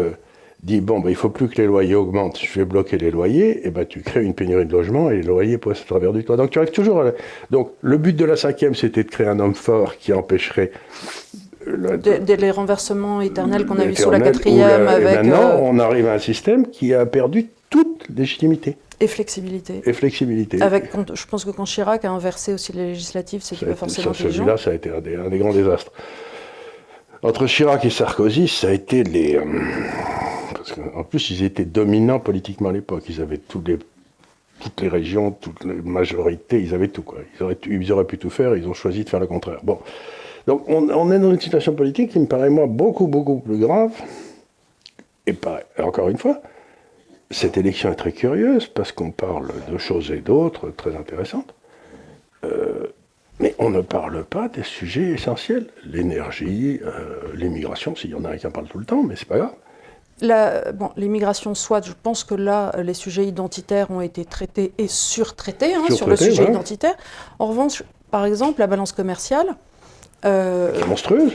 dis « Bon, il ne faut plus que les loyers augmentent, je vais bloquer les loyers », et tu crées une pénurie de logements et les loyers passent à travers du toit. Donc tu arrives toujours Donc le but de la 5e, c'était de créer un homme fort qui empêcherait... les renversements éternels qu'on a vus sous la 4e avec... Et maintenant, on arrive à un système qui a perdu toute légitimité. Et flexibilité. Et flexibilité. Je pense que quand Chirac a inversé aussi les législatives, c'était pas forcément intelligent. Celui-là, ça a été un des grands désastres. Entre Chirac et Sarkozy, ça a été les... parce qu'en plus, ils étaient dominants politiquement à l'époque. Ils avaient toutes les régions, toutes les majorités, ils avaient tout, quoi. Ils auraient pu tout faire, ils ont choisi de faire le contraire. Bon. Donc on est dans une situation politique qui me paraît, moi, beaucoup, beaucoup plus grave. Et encore une fois, cette élection est très curieuse parce qu'on parle de choses et d'autres très intéressantes. Mais on ne parle pas des sujets essentiels. L'énergie, l'immigration, s'il y en a un qui en parle tout le temps, mais c'est pas grave. L'immigration, soit, je pense que là, les sujets identitaires ont été traités et surtraités sur le sujet identitaire. En revanche, par exemple, la balance commerciale,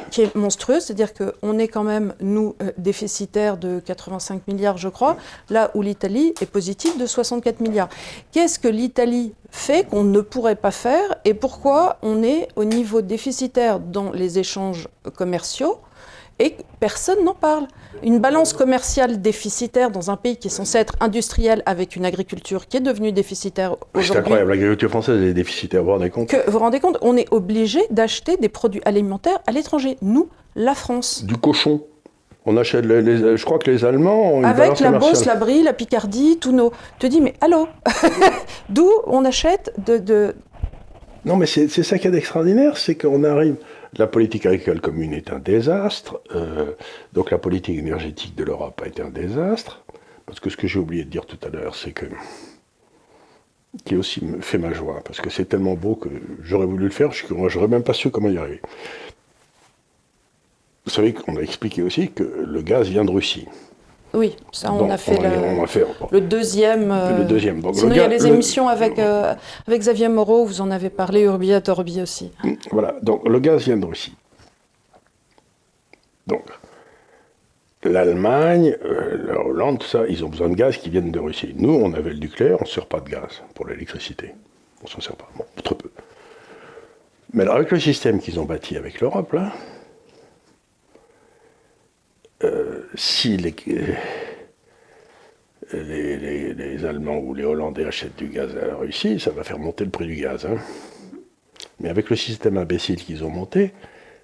qui est monstrueuse, c'est-à-dire qu'on est quand même, nous, déficitaires de 85 milliards, je crois, là où l'Italie est positive de 64 milliards. Qu'est-ce que l'Italie fait qu'on ne pourrait pas faire et pourquoi on est au niveau déficitaire dans les échanges commerciaux et personne n'en parle? Une balance commerciale déficitaire dans un pays qui est censé être industriel avec une agriculture qui est devenue déficitaire aujourd'hui. C'est incroyable, l'agriculture française est déficitaire, vous vous rendez compte? Vous vous rendez compte? On est obligé d'acheter des produits alimentaires à l'étranger. Nous, la France. Du cochon. On achète, je crois que les Allemands ont une avec la commerciale. Beauce, la Brie, la Picardie, tous nos... te dis, mais allô. D'où on achète de... Non, mais c'est ça qui est extraordinaire, c'est qu'on arrive... La politique agricole commune est un désastre, donc la politique énergétique de l'Europe a été un désastre, parce que ce que j'ai oublié de dire tout à l'heure, c'est que, qui aussi me fait ma joie, parce que c'est tellement beau que j'aurais voulu le faire, moi j'aurais même pas su comment y arriver. Vous savez qu'on a expliqué aussi que le gaz vient de Russie. Oui, ça on a fait le deuxième. Le deuxième. Donc, sinon il y a les émissions avec Xavier Moreau, vous en avez parlé, Urbi et Orbi aussi. Voilà, donc le gaz vient de Russie. Donc l'Allemagne, la Hollande, tout ça, ils ont besoin de gaz qui viennent de Russie. Nous, on avait le nucléaire, on ne sert pas de gaz pour l'électricité. On s'en sert pas, bon, très peu. Mais alors avec le système qu'ils ont bâti avec l'Europe, là, si les Allemands ou les Hollandais achètent du gaz à la Russie, ça va faire monter le prix du gaz. Hein. Mais avec le système imbécile qu'ils ont monté,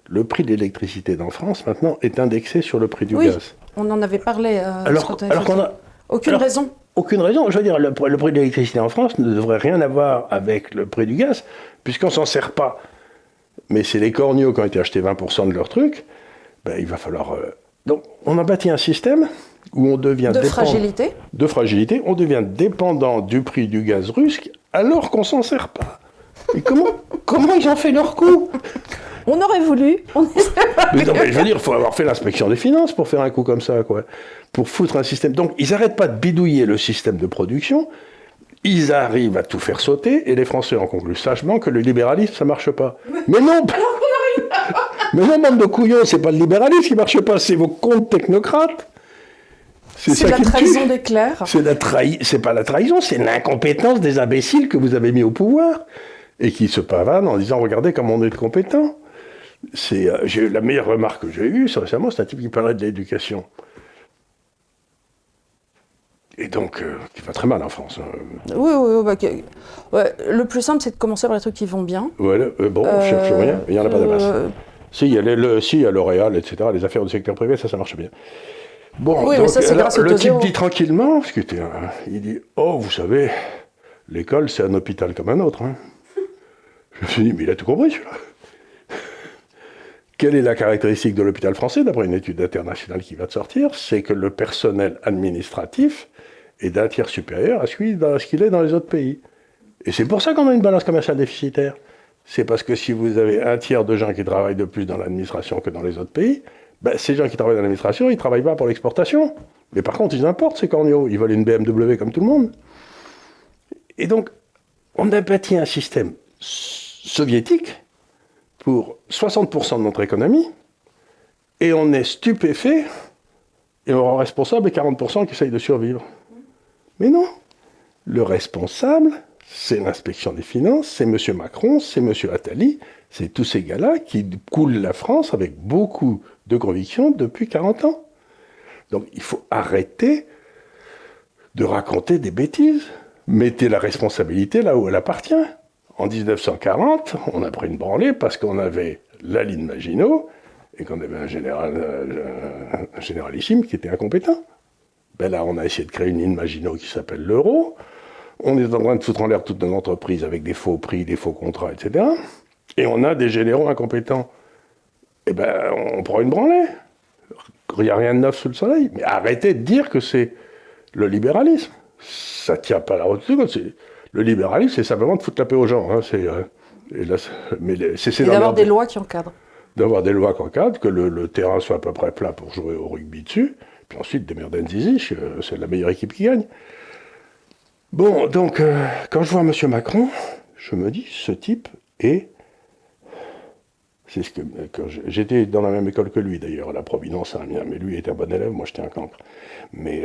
le prix de l'électricité dans France, maintenant, est indexé sur le prix du gaz. On en avait parlé. Alors qu'on a... Aucune raison. Aucune raison. Je veux dire, le prix de l'électricité en France ne devrait rien avoir avec le prix du gaz, puisqu'on ne s'en sert pas. Mais c'est les corneaux qui ont été achetés 20% de leur truc, il va falloir... Donc, on a bâti un système où on devient de fragilité. De fragilité, on devient dépendant du prix du gaz russe alors qu'on s'en sert pas. Et comment ils ont fait leur coup? On aurait voulu, on ne sait pas. Mais non, mais je veux dire, il faut avoir fait l'inspection des finances pour faire un coup comme ça, quoi. Pour foutre un système. Donc, ils n'arrêtent pas de bidouiller le système de production. Ils arrivent à tout faire sauter, et les Français en concluent sagement que le libéralisme, ça marche pas. Mais non, mais non, bande de couillons, c'est pas le libéralisme qui marche pas, c'est vos comptes technocrates. C'est la trahison des clercs. C'est pas la trahison, c'est l'incompétence des imbéciles que vous avez mis au pouvoir et qui se pavanent en disant regardez comme on est compétent. La meilleure remarque que j'ai eue récemment, c'est un type qui parlait de l'éducation. Et donc, qui va très mal en France. Oui, ouais, le plus simple, c'est de commencer par les trucs qui vont bien. Voilà, on cherche rien, il n'y en a pas de masse. Si, il y a L'Oréal, etc., les affaires du secteur privé, ça marche bien. Bon, oui, donc, mais ça, c'est grâce au le taux type zéro. dit tranquillement, il dit « Oh, vous savez, l'école, c'est un hôpital comme un autre. Hein. » Je me suis dit « Mais il a tout compris, celui-là. » Quelle est la caractéristique de l'hôpital français, d'après une étude internationale qui va de sortir? C'est que le personnel administratif est d'un tiers supérieur à ce qu'il est dans les autres pays. Et c'est pour ça qu'on a une balance commerciale déficitaire. C'est parce que si vous avez un tiers de gens qui travaillent de plus dans l'administration que dans les autres pays, ces gens qui travaillent dans l'administration, ils ne travaillent pas pour l'exportation. Mais par contre, ils importent ces corneaux. Ils veulent une BMW comme tout le monde. Et donc, on a bâti un système soviétique pour 60% de notre économie, et on est stupéfait, et on rend responsable les 40% qui essayent de survivre. Mais non, le responsable, c'est l'inspection des finances, c'est M. Macron, c'est M. Attali, c'est tous ces gars-là qui coulent la France avec beaucoup de conviction depuis 40 ans. Donc il faut arrêter de raconter des bêtises. Mettez la responsabilité là où elle appartient. En 1940, on a pris une branlée parce qu'on avait la ligne Maginot et qu'on avait un généralissime qui était incompétent. Là, on a essayé de créer une ligne Maginot qui s'appelle l'euro. On est en train de foutre en l'air toute notre entreprise avec des faux prix, des faux contrats, etc. Et on a des généraux incompétents. On prend une branlée. Il n'y a rien de neuf sous le soleil. Mais arrêtez de dire que c'est le libéralisme. Ça ne tient pas la route. Le libéralisme, c'est simplement de foutre la paix aux gens. Hein. Et d'avoir des lois qui encadrent. D'avoir des lois qui encadrent, que le terrain soit à peu près plat pour jouer au rugby dessus. Puis ensuite, des merdes zizi, c'est la meilleure équipe qui gagne. Bon, donc, quand je vois M. Macron, je me dis, ce type est... J'étais dans la même école que lui, d'ailleurs, à la Providence à Amiens, mais lui était un bon élève, moi j'étais un cancre. Mais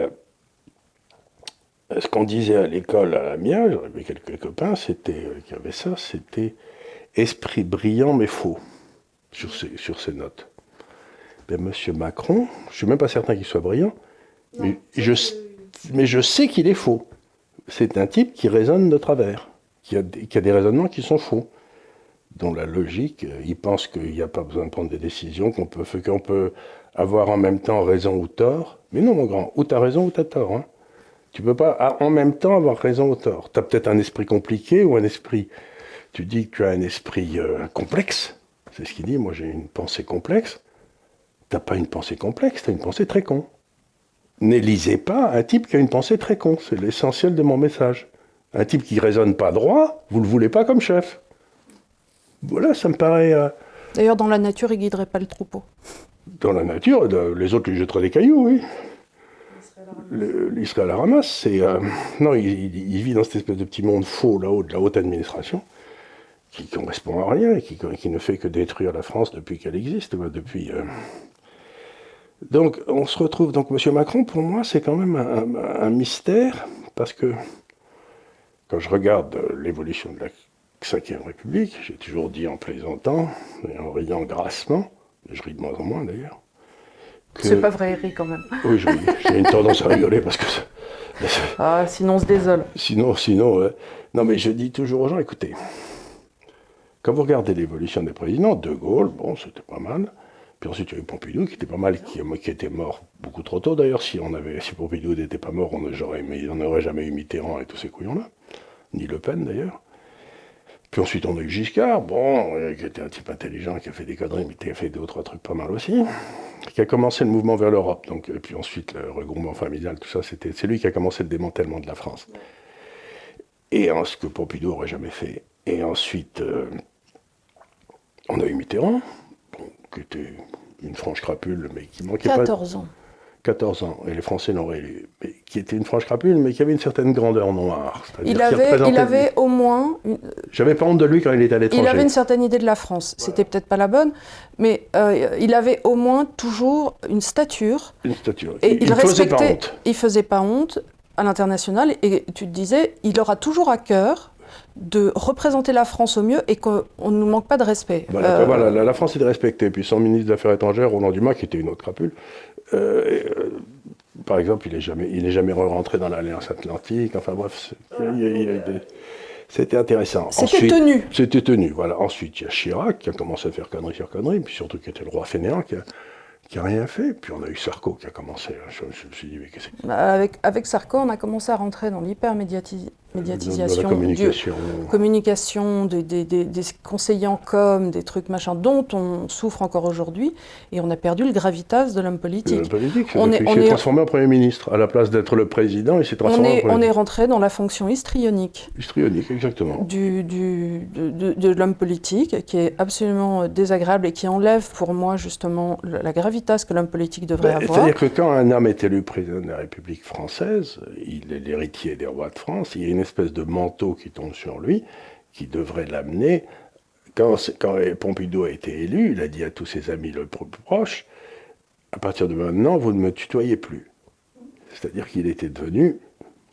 ce qu'on disait à l'école à Amiens, j'avais quelques copains qui avaient ça, c'était esprit brillant mais faux, sur ses notes. M. Macron, je ne suis même pas certain qu'il soit brillant, mais je sais qu'il est faux. C'est un type qui raisonne de travers, qui a des raisonnements qui sont faux, dont la logique, il pense qu'il n'y a pas besoin de prendre des décisions, qu'on peut avoir en même temps raison ou tort. Mais non, mon grand, ou tu as raison ou tu as tort. Hein. Tu ne peux pas en même temps avoir raison ou tort. Tu as peut-être un esprit compliqué ou un esprit... Tu dis que tu as un esprit complexe, c'est ce qu'il dit, moi j'ai une pensée complexe. Tu n'as pas une pensée complexe, tu as une pensée très con. N'élisez pas un type qui a une pensée très con, c'est l'essentiel de mon message. Un type qui ne raisonne pas droit, vous ne le voulez pas comme chef. Voilà, ça me paraît... D'ailleurs, dans la nature, il ne guiderait pas le troupeau. Dans la nature, les autres lui jetteraient des cailloux, oui. Il serait à la ramasse. Non, il vit dans cette espèce de petit monde faux, là-haut, de la haute administration, qui ne correspond à rien, et qui ne fait que détruire la France depuis qu'elle existe. Donc, on se retrouve... Donc, M. Macron, pour moi, c'est quand même un mystère, parce que quand je regarde l'évolution de la Ve République, j'ai toujours dit en plaisantant, et en riant grassement, je ris de moins en moins d'ailleurs. C'est pas vrai, il rit quand même. Oui, j'ai une tendance à rigoler parce que... sinon on se désole. Sinon, non mais je dis toujours aux gens, écoutez, quand vous regardez l'évolution des présidents, De Gaulle, bon, c'était pas mal. Puis ensuite, il y a eu Pompidou, qui était pas mal, qui était mort beaucoup trop tôt d'ailleurs. Si Pompidou n'était pas mort, on n'aurait jamais eu Mitterrand et tous ces couillons-là. Ni Le Pen d'ailleurs. Puis ensuite, on a eu Giscard, qui était un type intelligent, qui a fait des conneries, mais qui a fait 2 ou 3 trucs pas mal aussi. qui a commencé le mouvement vers l'Europe. Donc, et puis ensuite, le regroupement familial, tout ça, c'est lui qui a commencé le démantèlement de la France. Et ce que Pompidou n'aurait jamais fait. Et ensuite, on a eu Mitterrand, bon, qui était une franche crapule, mais qui manquait 14 ans. 14 ans, et les Français l'auraient élu. Mais qui était une franche crapule, mais qui avait une certaine grandeur noire. Il avait au moins... J'avais pas honte de lui quand il était à l'étranger. Il avait une certaine idée de la France. Voilà. C'était peut-être pas la bonne, mais il avait au moins toujours une stature. Une stature. Et il faisait pas honte. Il faisait pas honte à l'international, et tu te disais, il aura toujours à cœur de représenter la France au mieux et qu'on ne nous manque pas de respect. Voilà, la France était respectée. Puis son ministre des Affaires étrangères, Roland Dumas, qui était une autre crapule, par exemple, il n'est jamais rentré dans l'Alliance Atlantique. Enfin bref, c'était intéressant. C'était tenu, voilà. Ensuite, il y a Chirac qui a commencé à faire connerie sur connerie, puis surtout qui était le roi fainéant qui a rien fait. Puis on a eu Sarko qui a commencé. Je me suis dit, mais qu'est-ce que c'est ? Avec Sarko, on a commencé à rentrer dans l'hypermédiatisation, de la communication des conseillers en com, des trucs machin, dont on souffre encore aujourd'hui, et on a perdu le gravitas de l'homme politique. L'homme politique, il s'est transformé en Premier ministre. À la place d'être le président, il s'est transformé en Premier ministre. On est rentré dans la fonction histrionique. Histrionique, exactement. De l'homme politique, qui est absolument désagréable et qui enlève pour moi justement la gravitas que l'homme politique devrait avoir. C'est-à-dire que quand un homme est élu président de la République française, il est l'héritier des rois de France, il y a une espèce de manteau qui tombe sur lui, qui devrait l'amener. Quand Pompidou a été élu, il a dit à tous ses amis le plus proches, à partir de maintenant, vous ne me tutoyez plus. C'est-à-dire qu'il était devenu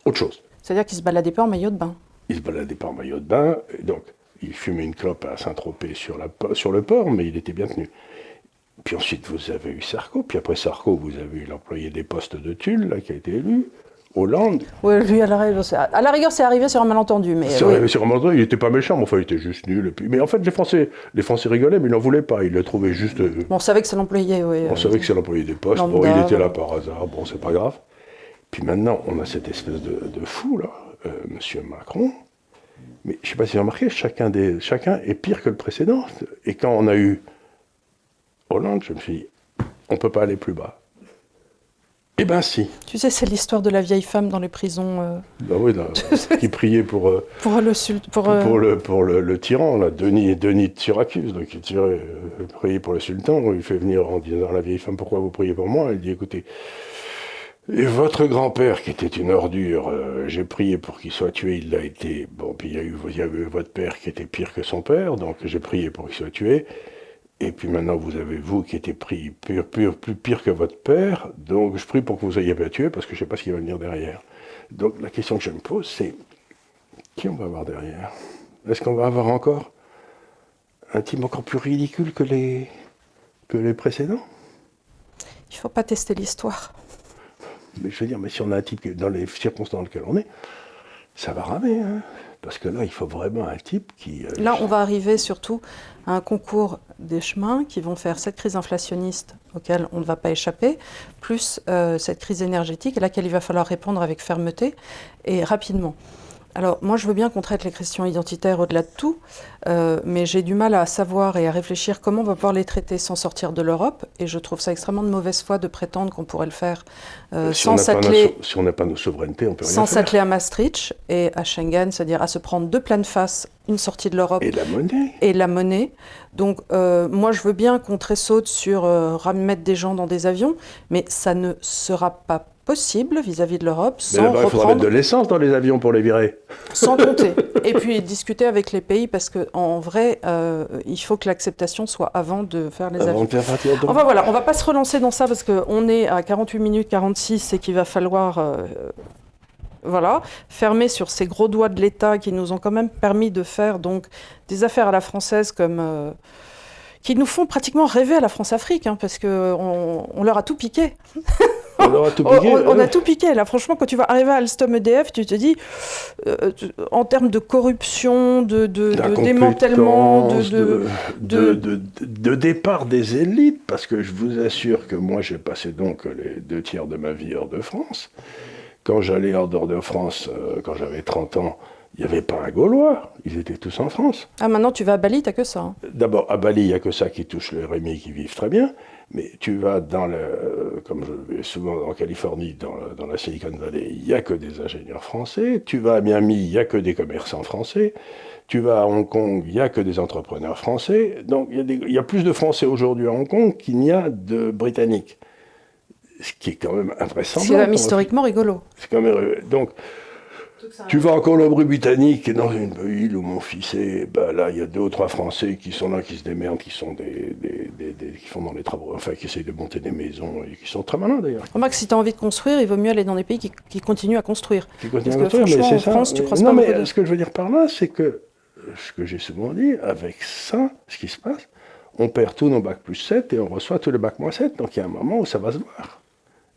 autre chose. C'est-à-dire qu'il ne se baladait pas en maillot de bain. Il ne se baladait pas en maillot de bain, et donc il fumait une clope à Saint-Tropez sur le port, mais il était bien tenu. Puis ensuite, vous avez eu Sarko, puis après Sarko, vous avez eu l'employé des postes de Tulle, là, qui a été élu. Hollande. Oui, lui, à la rigueur, c'est arrivé sur un malentendu. C'est arrivé sur un malentendu, il n'était pas méchant, mais enfin, il était juste nul. Mais en fait, les Français rigolaient, mais ils n'en voulaient pas. Ils le trouvaient juste. On savait que c'est l'employé, oui. On savait que c'est l'employé des postes. Bon, il était là par hasard, bon, c'est pas grave. Puis maintenant, on a cette espèce de fou, là, Monsieur Macron. Mais je ne sais pas si vous avez remarqué, chacun est pire que le précédent. Et quand on a eu Hollande, je me suis dit, on ne peut pas aller plus bas. Eh ben si. Tu sais, c'est l'histoire de la vieille femme dans les prisons. Ah oui, là, qui priait pour le tyran, là, Denis de Syracuse, donc il priait pour le sultan. Il fait venir en disant à la vieille femme, pourquoi vous priez pour moi ? Elle dit, écoutez, et votre grand-père qui était une ordure, j'ai prié pour qu'il soit tué, il l'a été. Bon, puis il y a eu votre père qui était pire que son père, donc j'ai prié pour qu'il soit tué. Et puis maintenant, vous avez vous qui étiez plus pire que votre père, donc je prie pour que vous ayez pas tué, parce que je ne sais pas ce qui va venir derrière. Donc la question que je me pose, c'est qui on va avoir derrière ? Est-ce qu'on va avoir encore un type encore plus ridicule que les précédents ? Il ne faut pas tester l'histoire. Mais je veux dire, mais si on a un type dans les circonstances dans lesquelles on est, ça va ramer, hein. Parce que là, il faut vraiment un type qui... Là, on va arriver surtout à un concours des chemins qui vont faire cette crise inflationniste auquel on ne va pas échapper, plus cette crise énergétique à laquelle il va falloir répondre avec fermeté et rapidement. Alors, moi, je veux bien qu'on traite les questions identitaires au-delà de tout, mais j'ai du mal à savoir et à réfléchir comment on va pouvoir les traiter sans sortir de l'Europe, et je trouve ça extrêmement de mauvaise foi de prétendre qu'on pourrait le faire sans s'atteler... Si on n'a pas nos souverainetés, on peut rien sans faire. s'atteler à Maastricht et à Schengen, c'est-à-dire à se prendre de pleine face une sortie de l'Europe. Et la monnaie. Et la monnaie. Donc, moi, je veux bien qu'on tressaute sur remettre des gens dans des avions, mais ça ne sera pas possible vis-à-vis de l'Europe sans reprendre... Il faudra mettre de l'essence dans les avions pour les virer. Sans compter. Et puis discuter avec les pays, parce qu'en vrai, il faut que l'acceptation soit avant de faire les avions. Enfin voilà, on ne va pas se relancer dans ça, parce qu'on est à 48 minutes 46 et qu'il va falloir... fermer sur ces gros doigts de l'État qui nous ont quand même permis de faire donc des affaires à la française comme... qui nous font pratiquement rêver à la France-Afrique, hein, parce qu'on leur a tout piqué. On a tout piqué. Là, franchement, quand tu vas arriver à Alstom EDF, tu te dis, en termes de corruption, de démantèlement, de départ des élites, parce que je vous assure que moi, j'ai passé donc les 2 tiers de ma vie hors de France. Quand j'allais hors de France, quand j'avais 30 ans, Il n'y avait pas un Gaulois, ils étaient tous en France. Ah, maintenant, tu vas à Bali, t'as que ça. Hein. D'abord, à Bali, il n'y a que ça qui touche les Rémis qui vivent très bien. Mais tu vas comme je vais souvent en Californie, dans la Silicon Valley, il n'y a que des ingénieurs français. Tu vas à Miami, il n'y a que des commerçants français. Tu vas à Hong Kong, il n'y a que des entrepreneurs français. Donc il y a plus de Français aujourd'hui à Hong Kong qu'il n'y a de Britanniques. Ce qui est quand même invraisemblable. C'est même historiquement rigolo. C'est quand même, donc, tu vas en Colombie-Britannique, dans une île où mon fils est, ben là, il y a 2 ou 3 Français qui sont là, qui se démerdent, qui sont qui font dans les travaux, enfin, qui essayent de monter des maisons, et qui sont très malins d'ailleurs. Remarque, si tu as envie de construire, il vaut mieux aller dans des pays qui continuent à construire. Qui continuent à construire, mais c'est ça. France, tu non, mais ce que je veux dire par là, c'est que, ce que j'ai souvent dit, avec ça, ce qui se passe, on perd tous nos bac+7 et on reçoit tous les bac-7. Donc il y a un moment où ça va se voir.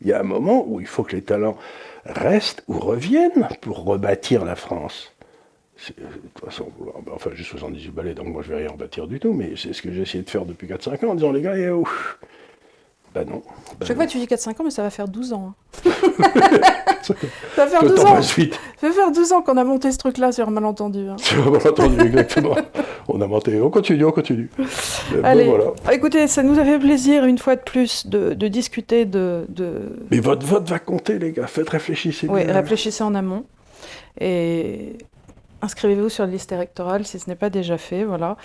Il y a un moment où il faut que les talents restent ou reviennent pour rebâtir la France. De toute façon, enfin, j'ai 78 balais, donc moi je vais rien rebâtir du tout, mais c'est ce que j'ai essayé de faire depuis 4-5 ans en disant les gars, ben non. Chaque fois tu dis 4-5 ans, mais ça va faire 12 ans. Hein. Ça va faire 12 ans. Ça va faire 12 ans qu'on a monté ce truc-là sur un malentendu. Hein. Sur un malentendu, exactement. On continue. Allez, voilà. Écoutez, ça nous a fait plaisir une fois de plus de discuter de... Mais votre vote va compter, les gars, réfléchissez bien. Oui, réfléchissez en amont. Et inscrivez-vous sur la liste électorale si ce n'est pas déjà fait, voilà.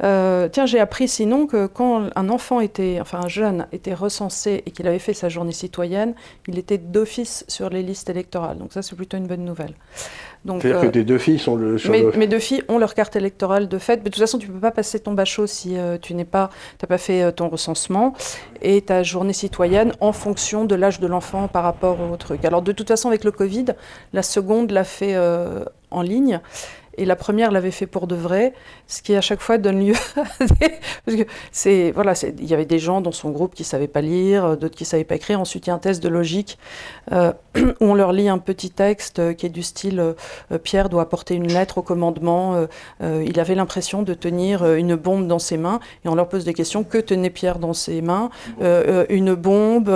Tiens, j'ai appris sinon que quand un jeune était recensé et qu'il avait fait sa journée citoyenne, il était d'office sur les listes électorales. Donc ça, c'est plutôt une bonne nouvelle. C'est-à-dire que tes 2 filles sont mes 2 filles ont leur carte électorale de fait. Mais de toute façon, tu ne peux pas passer ton bachot si tu n'as pas fait ton recensement et ta journée citoyenne en fonction de l'âge de l'enfant par rapport au truc. Alors de toute façon, avec le Covid, la seconde l'a fait en ligne. Et la première l'avait fait pour de vrai, ce qui à chaque fois donne lieu à des... Parce que il y avait des gens dans son groupe qui ne savaient pas lire, d'autres qui ne savaient pas écrire. Ensuite, il y a un test de logique où on leur lit un petit texte qui est du style Pierre doit apporter une lettre au commandement. Il avait l'impression de tenir une bombe dans ses mains et on leur pose des questions. Que tenait Pierre dans ses mains Une bombe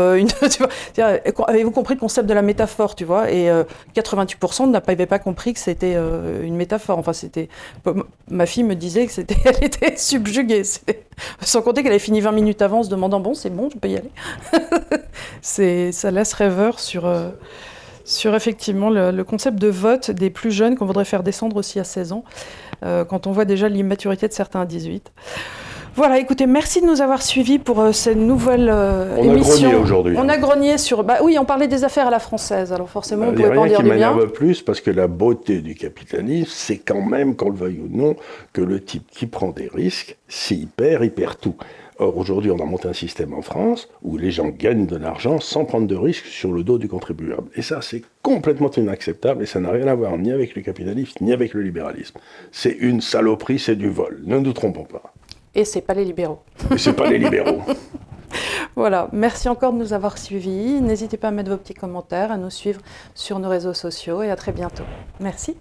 tu vois, avez-vous compris le concept de la métaphore, tu vois? Et 88% n'avaient pas compris que c'était une métaphore. Enfin, ma fille me disait que elle était subjuguée. Sans compter qu'elle avait fini 20 minutes avant en se demandant bon, c'est bon, je peux y aller. Ça laisse rêveur sur effectivement le concept de vote des plus jeunes qu'on voudrait faire descendre aussi à 16 ans, quand on voit déjà l'immaturité de certains à 18. Voilà, écoutez, merci de nous avoir suivis pour cette nouvelle émission. On a grogné aujourd'hui. On a grogné sur... oui, on parlait des affaires à la française, alors forcément, on ne pouvait pas en dire du bien. Il y a rien qui m'énerve plus, parce que la beauté du capitalisme, c'est quand même, qu'on le veuille ou non, que le type qui prend des risques, s'il perd, il perd tout. Or, aujourd'hui, on a monté un système en France où les gens gagnent de l'argent sans prendre de risques sur le dos du contribuable. Et ça, c'est complètement inacceptable et ça n'a rien à voir ni avec le capitalisme, ni avec le libéralisme. C'est une saloperie, c'est du vol. Ne nous trompons pas. Et c'est pas les libéraux. Et c'est pas les libéraux. Voilà, merci encore de nous avoir suivis. N'hésitez pas à mettre vos petits commentaires, à nous suivre sur nos réseaux sociaux et à très bientôt. Merci.